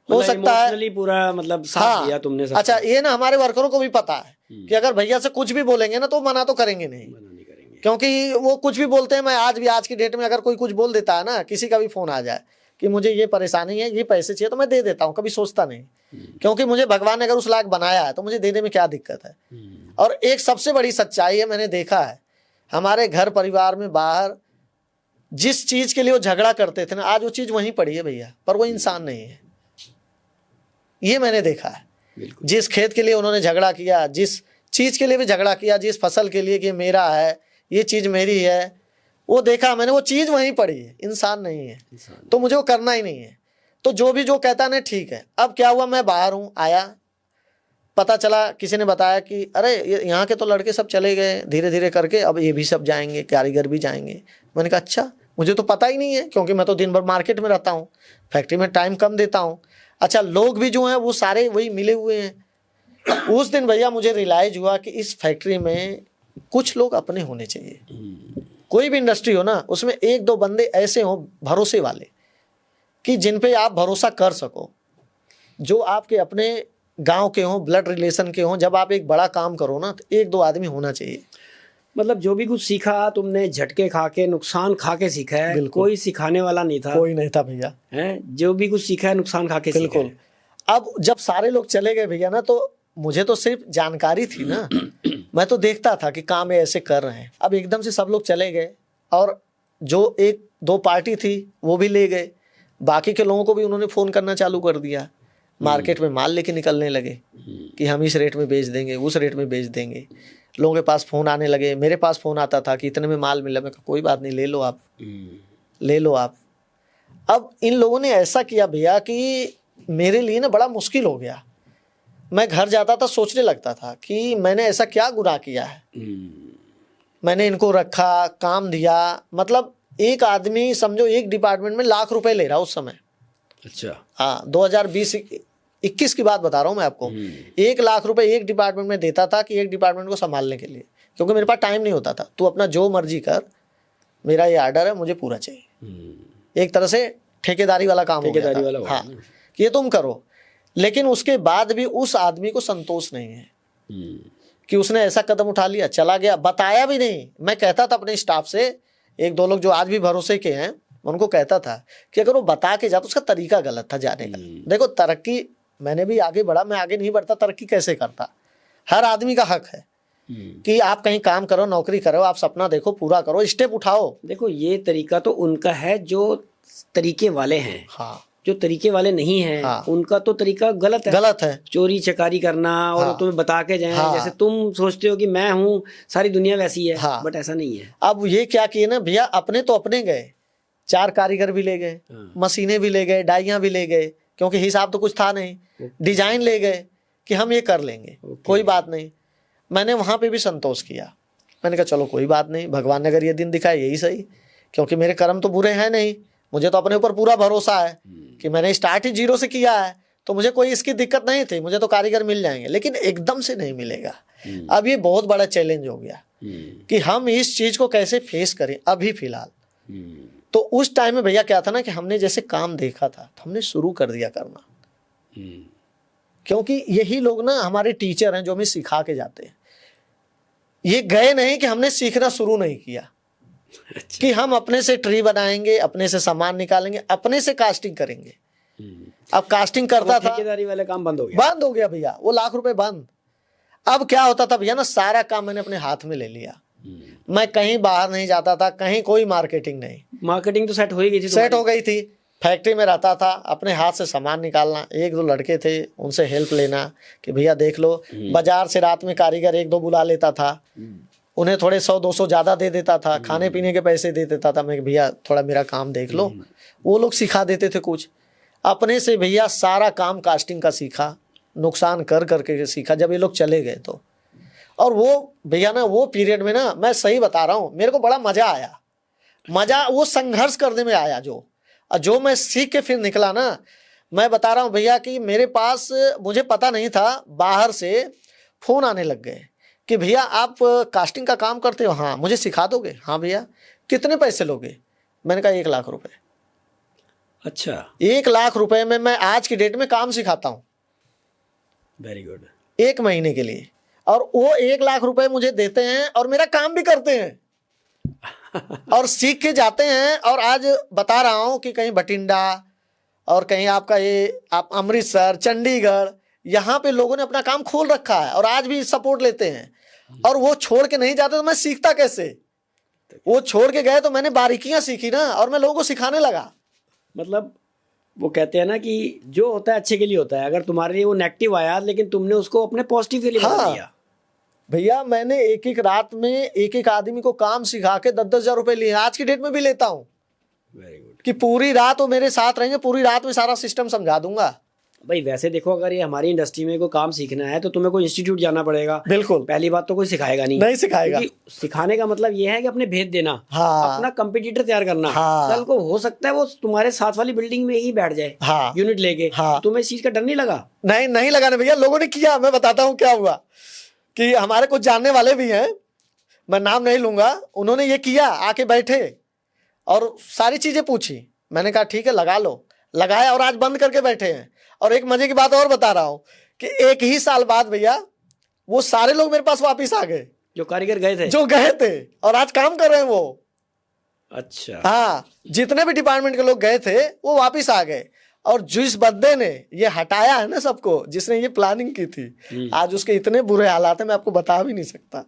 हो सकता है पूरा मतलब साथ दिया तुमने। अच्छा ये ना हमारे वर्करों को भी पता है कि अगर भैया से कुछ भी बोलेंगे ना तो मना तो करेंगे नहीं, क्योंकि वो कुछ भी बोलते हैं। मैं आज की डेट में अगर कोई कुछ बोल देता है ना, किसी का भी फोन आ जाए कि मुझे ये परेशानी है, ये पैसे चाहिए, तो मैं दे देता हूँ, कभी सोचता नहीं, क्योंकि मुझे भगवान ने अगर उस लायक बनाया है तो मुझे देने में क्या दिक्कत है। और एक सबसे बड़ी सच्चाई है, मैंने देखा है हमारे घर परिवार में बाहर जिस चीज के लिए वो झगड़ा करते थे ना, आज वो चीज वहीं पड़ी है भैया, पर वो इंसान नहीं है, ये मैंने देखा है। जिस खेत के लिए उन्होंने झगड़ा किया, जिस चीज के लिए भी झगड़ा किया, जिस फसल के लिए कि मेरा है, ये चीज मेरी है, वो देखा मैंने, वो चीज वहीं पड़ी है, इंसान नहीं है, तो मुझे वो करना ही नहीं है। तो जो भी जो कहता ना ठीक है। अब क्या हुआ, मैं बाहर हूँ, आया, पता चला, किसी ने बताया कि अरे यहाँ के तो लड़के सब चले गए धीरे धीरे करके, अब ये भी सब जाएंगे, कारीगर भी जाएंगे। मैंने कहा अच्छा, मुझे तो पता ही नहीं है, क्योंकि मैं तो दिन भर मार्केट में रहता हूँ, फैक्ट्री में टाइम कम देता हूँ। अच्छा लोग भी जो हैं वो सारे वही मिले हुए हैं। उस दिन भैया मुझे रियलाइज हुआ कि इस फैक्ट्री में कुछ लोग अपने होने चाहिए। कोई भी इंडस्ट्री हो ना, उसमें एक दो बंदे ऐसे हों भरोसे वाले कि जिन पे आप भरोसा कर सको, जो आपके अपने गांव के हों, ब्लड रिलेशन के हों। जब आप एक बड़ा काम करो ना तो एक दो आदमी होना चाहिए। मतलब जो भी कुछ सीखा तुमने झटके खा के, नुकसान खा के सीखा है, कोई सिखाने वाला नहीं था, कोई नहीं था भैया, है जो भी कुछ सीखा है नुकसान खा के सीखा है। बिल्कुल। अब जब सारे लोग चले गए भैया ना, तो मुझे तो सिर्फ जानकारी थी ना, मैं तो देखता था कि काम ऐसे कर रहे हैं। अब एकदम से सब लोग चले गए और जो एक दो पार्टी थी वो भी ले गए, बाकी के लोगों को भी उन्होंने फ़ोन करना चालू कर दिया, मार्केट में माल लेके निकलने लगे कि हम इस रेट में बेच देंगे, उस रेट में बेच देंगे। लोगों के पास फ़ोन आने लगे, मेरे पास फ़ोन आता था कि इतने में माल मिला। मैं कहा कोई बात नहीं, ले लो आप, ले लो आप। अब इन लोगों ने ऐसा किया भैया कि मेरे लिए ना बड़ा मुश्किल हो गया। मैं घर जाता था सोचने लगता था कि मैंने ऐसा क्या गुनाह किया है, मैंने इनको रखा, काम दिया। मतलब एक आदमी समझो एक डिपार्टमेंट में लाख रुपए ले रहा उस समय। अच्छा हाँ, 2020-21 की बात बता रहा हूँ मैं आपको। 1 लाख रुपए एक डिपार्टमेंट में देता था कि एक डिपार्टमेंट को संभालने के लिए, क्योंकि मेरे पास टाइम नहीं होता था। तू अपना जो मर्जी कर, मेरा ये आर्डर है, मुझे पूरा चाहिए। एक तरह से ठेकेदारी वाला काम हो गया था। हाँ, ये तुम करो। लेकिन उसके बाद भी उस आदमी को संतोष नहीं है कि उसने ऐसा कदम उठा लिया, चला गया, बताया भी नहीं। मैं कहता था अपने स्टाफ से, एक दो लोग जो आज भी भरोसे के हैं, उनको कहता था कि अगर वो बता के जाता, उसका तरीका गलत था जाने का। देखो तरक्की, मैंने भी आगे बढ़ा, मैं आगे नहीं बढ़ता तरक्की कैसे करता। हर आदमी का हक है कि आप कहीं काम करो, नौकरी करो, आप सपना देखो, पूरा करो, स्टेप उठाओ। देखो ये तरीका तो उनका है जो तरीके वाले हैं। हाँ, जो तरीके वाले नहीं हैं, हाँ, उनका तो तरीका गलत है, गलत है। चोरी चकारी करना और हाँ, तुम्हें बता के जाए। हाँ, जैसे तुम सोचते हो कि मैं हूँ, सारी दुनिया वैसी है। हाँ, बट ऐसा नहीं है। अब ये क्या किए ना भैया, अपने तो अपने गए, 4 कारीगर भी ले गए, मशीनें भी ले गए, डाइयाँ भी ले गए, क्योंकि हिसाब तो कुछ था नहीं। डिजाइन ले गए कि हम ये कर लेंगे, कोई बात नहीं। मैंने वहाँ पे भी संतोष किया। मैंने कहा चलो कोई बात नहीं, भगवान ने अगर ये दिन दिखाया यही सही, क्योंकि मेरे कर्म तो बुरे हैं नहीं। मुझे तो अपने ऊपर पूरा भरोसा है कि मैंने स्टार्ट ही 0 से किया है, तो मुझे कोई इसकी दिक्कत नहीं थी। मुझे तो कारीगर मिल जाएंगे, लेकिन एकदम से नहीं मिलेगा। अब ये बहुत बड़ा चैलेंज हो गया कि हम इस चीज़ को कैसे फेस करें अभी फिलहाल। तो उस टाइम में भैया क्या था ना कि हमने जैसे काम देखा था तो हमने शुरू कर दिया करना, क्योंकि यही लोग ना हमारे टीचर हैं जो हमें सिखा के जाते हैं। ये गए नहीं कि हमने सीखना शुरू नहीं किया। अच्छा। कि हम अपने से ट्री बनाएंगे, अपने से सामान निकालेंगे, अपने से कास्टिंग करेंगे। अब कास्टिंग करता था, ठेकेदारी वाले काम बंद हो गया भैया, वो लाख रुपए बंद। अब क्या होता था भैया ना, सारा काम मैंने अपने हाथ में ले लिया। मैं कहीं बाहर नहीं जाता था, कहीं कोई मार्केटिंग नहीं। मार्केटिंग तो सेट हो ही गई थी सेट हो गई थी। फैक्ट्री में रहता था, अपने हाथ से सामान निकालना, एक दो लड़के थे उनसे हेल्प लेना कि भैया देख लो। बाजार से रात में कारीगर एक दो बुला लेता था, उन्हें थोड़े 100-200 ज़्यादा दे देता था, खाने पीने के पैसे दे देता था। मैं भैया थोड़ा मेरा काम देख लो, वो लोग सिखा देते थे कुछ। अपने से भैया सारा काम कास्टिंग का सीखा, नुकसान कर करके सीखा जब ये लोग चले गए तो। और वो भैया ना, वो पीरियड में ना, मैं सही बता रहा हूँ, मेरे को बड़ा मज़ा आया। मज़ा वो संघर्ष करने में आया जो मैं सीख के फिर निकला ना। मैं बता रहा हूँ भैया कि मेरे पास, मुझे पता नहीं था, बाहर से फ़ोन आने लग गए कि भैया आप कास्टिंग का काम करते हो? हाँ। मुझे सिखा दोगे? हाँ भैया। कितने पैसे लोगे? मैंने कहा 1 लाख रुपए। अच्छा। 1 लाख रुपए में मैं आज की डेट में काम सिखाता हूँ। Very good. 1 महीने के लिए, और वो 1 लाख रुपए मुझे देते हैं और मेरा काम भी करते हैं और सीख के जाते हैं। और आज बता रहा हूँ कि कहीं बठिंडा और कहीं आपका ये आप अमृतसर, चंडीगढ़, यहाँ पे लोगों ने अपना काम खोल रखा है और आज भी सपोर्ट लेते हैं। और वो छोड़ के नहीं जाते तो मैं सीखता कैसे? वो छोड़ के गए तो मैंने बारीकियां सीखी ना, और मैं लोगों को सिखाने लगा। मतलब वो कहते हैं ना कि जो होता है अच्छे के लिए होता है। अगर तुम्हारे लिए वो नेगेटिव आया लेकिन तुमने उसको अपने पॉजिटिव के लिए बदल दिया। भैया मैंने एक रात में एक आदमी को काम सिखा के 10-10 हज़ार रुपए लिए, आज की डेट में भी लेता हूँ। Very good. कि पूरी रात वो मेरे साथ रहेंगे, पूरी रात में सारा सिस्टम समझा दूंगा। भाई वैसे देखो, अगर ये हमारी इंडस्ट्री में कोई काम सीखना है तो तुम्हें कोई इंस्टीट्यूट जाना पड़ेगा। बिल्कुल। पहली बात तो कोई सिखाएगा नहीं सिखाएगा। सिखाने का मतलब ये है कि अपने भेद देना। हाँ। अपना कंपटीटर तैयार करना। हाँ। कल को हो सकता है वो तुम्हारे साथ वाली बिल्डिंग में ही बैठ जाए। हाँ। यूनिट लेके। हाँ। तुम्हें इस चीज का डर नहीं लगा? नहीं लगा ना भैया, लोगों ने किया। मैं बताता हूँ क्या हुआ कि हमारे कुछ जानने वाले भी हैं, मैं नाम नहीं लूंगा, उन्होंने ये किया, आके बैठे और सारी चीजें पूछी। मैंने कहा ठीक है लगा लो, लगाया और आज बंद करके बैठे हैं। और एक मजे की बात और बता रहा हूँ कि 1 ही साल बाद भैया वो सारे लोग मेरे पास वापिस आ गए, जो कारीगर गए थे, जो गए थे, और आज काम कर रहे हैं वो। अच्छा। हाँ, जितने भी डिपार्टमेंट के लोग गए थे वो वापिस आ गए। और जिस बंदे ने ये हटाया है ना सबको, जिसने ये प्लानिंग की थी, आज उसके इतने बुरे हालात है मैं आपको बता भी नहीं सकता।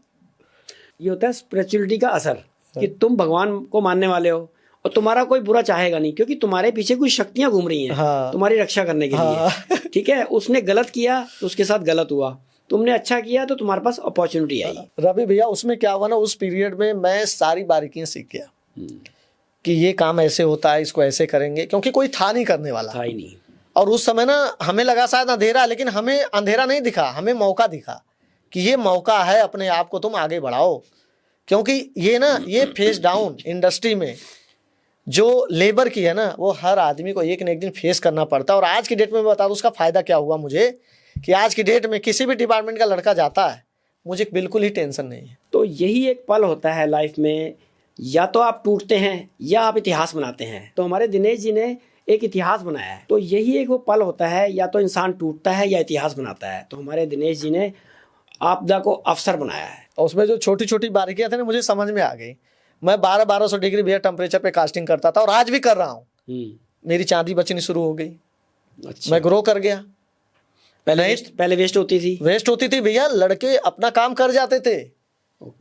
ये होता है स्पिरिचुअलिटी का असर कि तुम भगवान को मानने वाले हो और तुम्हारा कोई बुरा चाहेगा नहीं, क्योंकि तुम्हारे पीछे कुछ शक्तियां घूम रही हैं। हाँ। तुम्हारी रक्षा करने के लिए। ठीक है, उसने गलत किया तो उसके साथ गलत हुआ, तुमने अच्छा किया तो तुम्हारे पास अपॉर्चुनिटी आई। रवि भैया उसमें क्या हुआ ना, उस पीरियड में मैं सारी बारीकियां सीख गया कि ये काम ऐसे होता है, इसको ऐसे करेंगे, क्योंकि कोई था नहीं करने वाला। था ही नहीं। और उस समय ना हमें लगा शायद अंधेरा, लेकिन हमें अंधेरा नहीं दिखा, हमें मौका दिखा कि ये मौका है, अपने आप को तुम आगे बढ़ाओ। क्योंकि ये फेस डाउन इंडस्ट्री में जो लेबर की है ना, वो हर आदमी को एक न एक दिन फेस करना पड़ता है। और आज की डेट में मैं बता दूं उसका फ़ायदा क्या हुआ मुझे, कि आज की डेट में किसी भी डिपार्टमेंट का लड़का जाता है, मुझे बिल्कुल ही टेंशन नहीं है। तो यही एक पल होता है लाइफ में, या तो आप टूटते हैं या आप इतिहास बनाते हैं। तो हमारे दिनेश जी ने एक इतिहास बनाया है। तो यही एक वो पल होता है, या तो इंसान टूटता है या इतिहास बनाता है। तो हमारे दिनेश जी ने आपदा को अवसर बनाया है। और उसमें जो छोटी छोटी बारीकियां थी ना, मुझे समझ में आ गई। मैं 1200 डिग्री भैया टेम्परेचर पे कास्टिंग करता था, और आज भी कर रहा हूँ। मेरी चांदी बचनी शुरू हो गई। अच्छा। मैं ग्रो कर गया। पहले वेस्ट होती थी भैया, लड़के अपना काम कर जाते थे,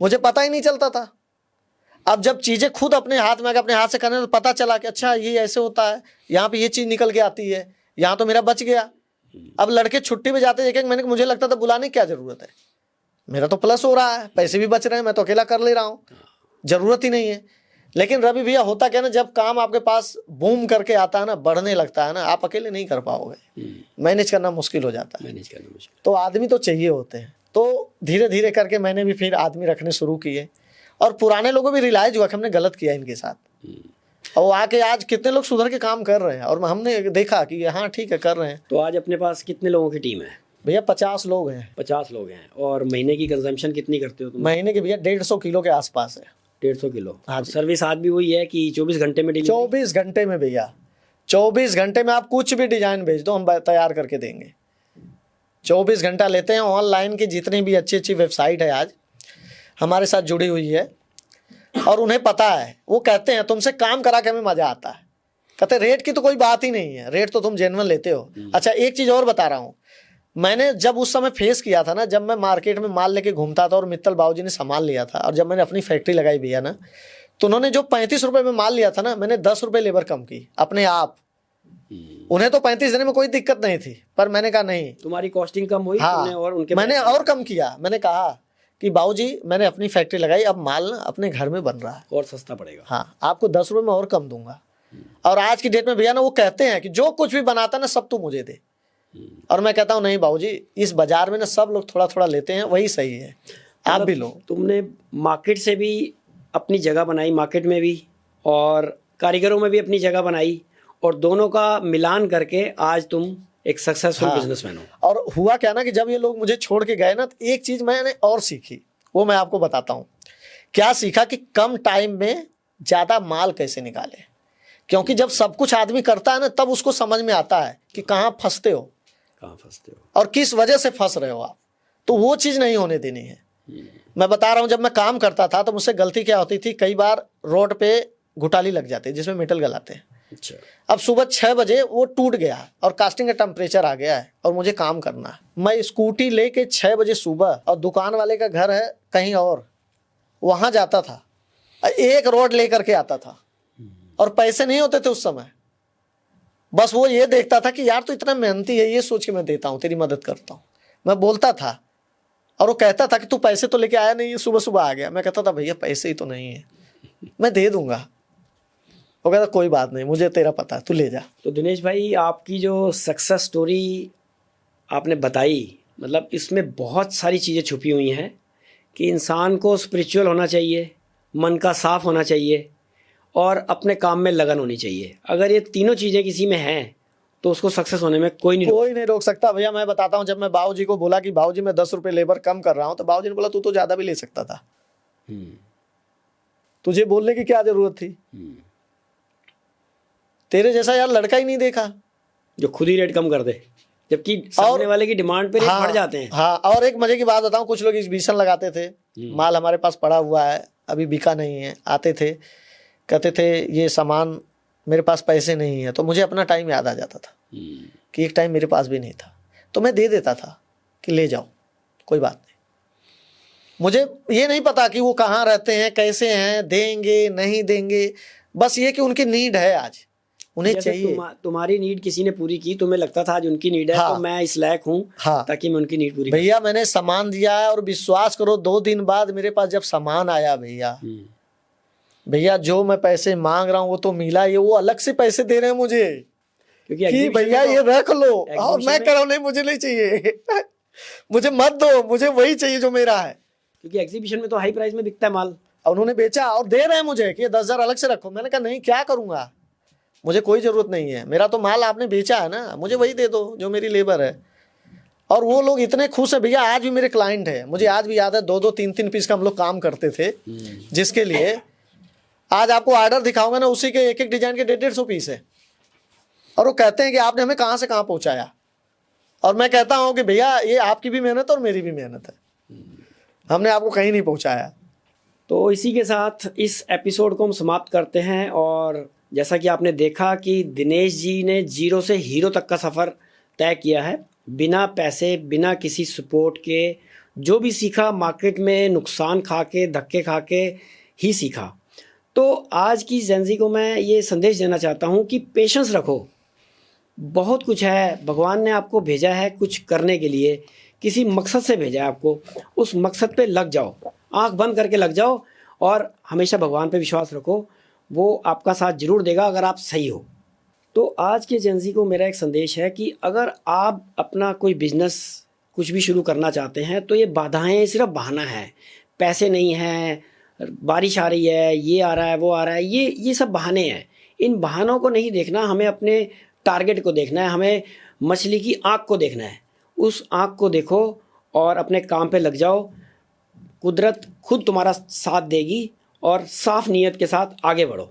मुझे पता ही नहीं चलता था। अब जब चीजें खुद अपने हाथ में आके अपने हाथ से करने तो पता चला कि अच्छा ये ऐसे होता है, यहाँ पे ये चीज निकल के आती है, यहाँ तो मेरा बच गया। अब लड़के छुट्टी पे जाते एक महीने, मुझे लगता था बुलाने की क्या जरूरत है, मेरा तो प्लस हो रहा है, पैसे भी बच रहे हैं, मैं तो अकेला कर ले रहा हूँ, जरूरत ही नहीं है। लेकिन रवि भैया होता क्या ना, जब काम आपके पास बूम करके आता है ना, बढ़ने लगता है ना, आप अकेले नहीं कर पाओगे, मैनेज करना मुश्किल हो जाता है। तो आदमी तो चाहिए होते हैं। तो धीरे धीरे करके मैंने भी फिर आदमी रखने शुरू किए, और पुराने लोगों भी रियलाइज हुआ कि हमने गलत किया इनके साथ। और वो आके आज कितने लोग सुधर के काम कर रहे हैं, और हमने देखा कि हाँ ठीक है कर रहे हैं। तो आज अपने पास कितने लोगों की टीम है? भैया 50 लोग हैं। 50 लोग हैं। और महीने की कंजम्पशन कितनी करते हो तुम? महीने के भैया 150 किलो के आसपास है। 150 किलो। हाँ। सर्विस आज भी वही है कि 24 घंटे में? 24 घंटे में भैया, 24 घंटे में आप कुछ भी डिजाइन भेज दो, हम तैयार करके देंगे। 24 घंटा लेते हैं। ऑनलाइन की जितनी भी अच्छी अच्छी वेबसाइट है आज हमारे साथ जुड़ी हुई है, और उन्हें पता है, वो कहते हैं तुमसे काम करा के हमें मजा आता है। कहते रेट की तो कोई बात ही नहीं है, रेट तो तुम जेन्युइन लेते हो। अच्छा एक चीज और बता रहा हूँ, मैंने जब उस समय फेस किया था ना, जब मैं मार्केट में माल लेके घूमता था और मित्तल बाबूजी ने सामान लिया था, और जब मैंने अपनी फैक्ट्री लगाई भैया ना, तो उन्होंने जो 35 रुपए में माल लिया था ना, मैंने 10 रुपए लेबर कम की अपने आप। उन्हें तो 35 देने में कोई दिक्कत नहीं थी, पर मैंने कहा नहीं, तुम्हारी कॉस्टिंग कम हुई, हाँ, तुमने और उनके मैंने और कम किया। मैंने कहा कि बाबूजी मैंने अपनी फैक्ट्री लगाई, अब माल ना अपने घर में बन रहा है और सस्ता पड़ेगा। हाँ, आपको 10 रुपए में और कम दूंगा। और आज की डेट में भैया ना वो कहते हैं कि जो कुछ भी बनाता ना सब तू मुझे दे, और मैं कहता हूँ नहीं बाबूजी, इस बाजार में ना सब लोग थोड़ा थोड़ा लेते हैं, वही सही है, आप भी लो। तुमने मार्केट से भी अपनी जगह बनाई, मार्केट में भी, और कारीगरों में भी अपनी जगह बनाई, और दोनों का मिलान करके आज तुम एक सक्सेसफुल बिजनेसमैन हो। और हुआ क्या ना कि जब ये लोग मुझे छोड़ के गए ना, तो एक चीज मैंने और सीखी, वो मैं आपको बताता हूँ। क्या सीखा कि कम टाइम में ज्यादा माल कैसे निकाले, क्योंकि जब सब कुछ आदमी करता है ना, तब उसको समझ में आता है कि कहाँ फंसते हो और किस वजह से फंस रहे हो आप। तो वो चीज नहीं होने देनी है। मैं बता रहा हूँ, जब मैं काम करता था तो मुझसे गलती क्या होती थी, कई बार रोड पे घुटाली लग जाती है जिसमें मेटल गलाते हैं। अच्छा। अब सुबह 6 बजे वो टूट गया और कास्टिंग का टेम्परेचर आ गया है और मुझे काम करना है। मैं स्कूटी लेके 6 बजे सुबह, और दुकान वाले का घर है कहीं और, वहां जाता था, एक रोड लेकर के आता था, और पैसे नहीं होते थे उस समय। बस वो ये देखता था कि यार तू इतना मेहनती है, ये सोच के मैं देता हूँ, तेरी मदद करता हूँ। मैं बोलता था और वो कहता था कि तू पैसे तो लेके आया नहीं, सुबह सुबह आ गया। मैं कहता था भैया पैसे ही तो नहीं है, मैं दे दूंगा। वो कहता कोई बात नहीं, मुझे तेरा पता है, तू ले जा। तो दिनेश भाई, आपकी जो सक्सेस स्टोरी आपने बताई, मतलब इसमें बहुत सारी चीज़ें छुपी हुई हैं कि इंसान को स्पिरिचुअल होना चाहिए, मन का साफ होना चाहिए, और अपने काम में लगन होनी चाहिए। अगर ये तीनों चीज़ें किसी में हैं तो उसको सक्सेस होने में कोई नहीं रोक सकता। भैया मैं बताता हूँ, जब मैं बाबूजी को बोला कि बाबूजी मैं 10 रुपए लेबर कम कर रहा हूँ, तो बाबूजी ने बोला तू तो ज़्यादा भी ले सकता था, तुझे बोलने की क्या जरूरत थी, तेरे जैसा यार लड़का ही नहीं देखा जो खुद ही रेट कम कर दे, जबकि सामने वाले की डिमांड पे रेट बढ़ जाते हैं। हाँ, और एक मजे की बात बताऊं, कुछ लोग एग्जीबिशन लगाते थे, माल हमारे पास पड़ा हुआ है, अभी बिका नहीं है, आते थे कहते थे ये सामान मेरे पास पैसे नहीं है, तो मुझे अपना टाइम याद आ जाता था कि एक टाइम मेरे पास भी नहीं था, तो मैं दे देता था कि ले जाओ, कोई बात नहीं। मुझे ये नहीं पता कि वो कहाँ रहते हैं, कैसे हैं, देंगे नहीं देंगे, बस ये कि उनकी नीड है, आज उन्हें चाहिए। तुम्हारी नीड किसी ने पूरी की, तुम्हें लगता था आज उनकी नीड है, हाँ, तो मैं इस लायक हूँ, हाँ, ताकि मैं उनकी नीड पूरी। भैया मैंने सामान दिया है, और विश्वास करो 2 दिन बाद मेरे पास जब सामान आया भैया जो मैं पैसे मांग रहा हूँ वो तो मिला, ये वो अलग से पैसे दे रहे हैं मुझे कि भैया ये रख लो, और मैं कह रहा हूँ नहीं मुझे नहीं चाहिए मुझे मत दो, मुझे वही चाहिए जो मेरा है, क्योंकि एग्जीबिशन में तो हाई प्राइस में बिकता है माल। उन्होंने बेचा और दे रहे हैं मुझे कि 10,000 अलग से रखो। मैंने कहा नहीं, क्या करूंगा, मुझे कोई जरूरत नहीं है, मेरा तो माल आपने बेचा है ना, मुझे वही दे दो जो मेरी लेबर है। और वो लोग इतने खुश है भैया, आज भी मेरे क्लाइंट है, मुझे आज भी याद है 2-2, 3-3 पीस का हम लोग काम करते थे, जिसके लिए आज आपको ऑर्डर दिखाऊंगा ना, उसी के एक एक डिजाइन के 150-150 पीस है, और वो कहते हैं कि आपने हमें कहाँ से कहाँ पहुँचाया। और मैं कहता हूँ कि भैया ये आपकी भी मेहनत और मेरी भी मेहनत है, हमने आपको कहीं नहीं पहुँचाया। तो इसी के साथ इस एपिसोड को हम समाप्त करते हैं। और जैसा कि आपने देखा कि दिनेश जी ने 0 से हीरो तक का सफ़र तय किया है, बिना पैसे, बिना किसी सपोर्ट के। जो भी सीखा मार्केट में नुकसान खा के, धक्के खा के ही सीखा। तो आज की जेंजी को मैं ये संदेश देना चाहता हूँ कि पेशेंस रखो, बहुत कुछ है, भगवान ने आपको भेजा है कुछ करने के लिए, किसी मकसद से भेजा है आपको, उस मकसद पे लग जाओ, आंख बंद करके लग जाओ, और हमेशा भगवान पे विश्वास रखो, वो आपका साथ जरूर देगा अगर आप सही हो। तो आज के जेंजी को मेरा एक संदेश है कि अगर आप अपना कोई बिजनेस कुछ भी शुरू करना चाहते हैं तो ये बाधाएं सिर्फ बहाना है, पैसे नहीं हैं, बारिश आ रही है, ये आ रहा है, वो आ रहा है, ये सब बहाने हैं। इन बहानों को नहीं देखना, हमें अपने टारगेट को देखना है, हमें मछली की आँख को देखना है। उस आँख को देखो और अपने काम पे लग जाओ, कुदरत खुद तुम्हारा साथ देगी, और साफ नीयत के साथ आगे बढ़ो।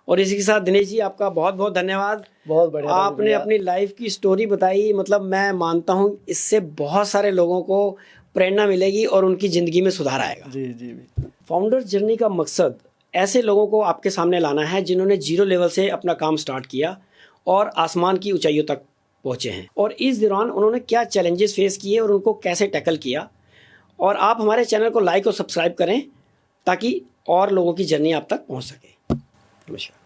और इसी के साथ दिनेश जी आपका बहुत बहुत धन्यवाद। बहुत बढ़िया, आपने अपनी लाइफ की स्टोरी बताई, मतलब मैं मानता हूँ इससे बहुत सारे लोगों को प्रेरणा मिलेगी और उनकी ज़िंदगी में सुधार आएगा। जी। फाउंडर्स जर्नी का मकसद ऐसे लोगों को आपके सामने लाना है जिन्होंने 0 लेवल से अपना काम स्टार्ट किया और आसमान की ऊंचाइयों तक पहुँचे हैं और इस दौरान उन्होंने क्या चैलेंजेस फेस किए और उनको कैसे टैकल किया। और आप हमारे चैनल को लाइक और सब्सक्राइब करें ताकि और लोगों की जर्नी आप तक पहुँच सके। नमस्कार।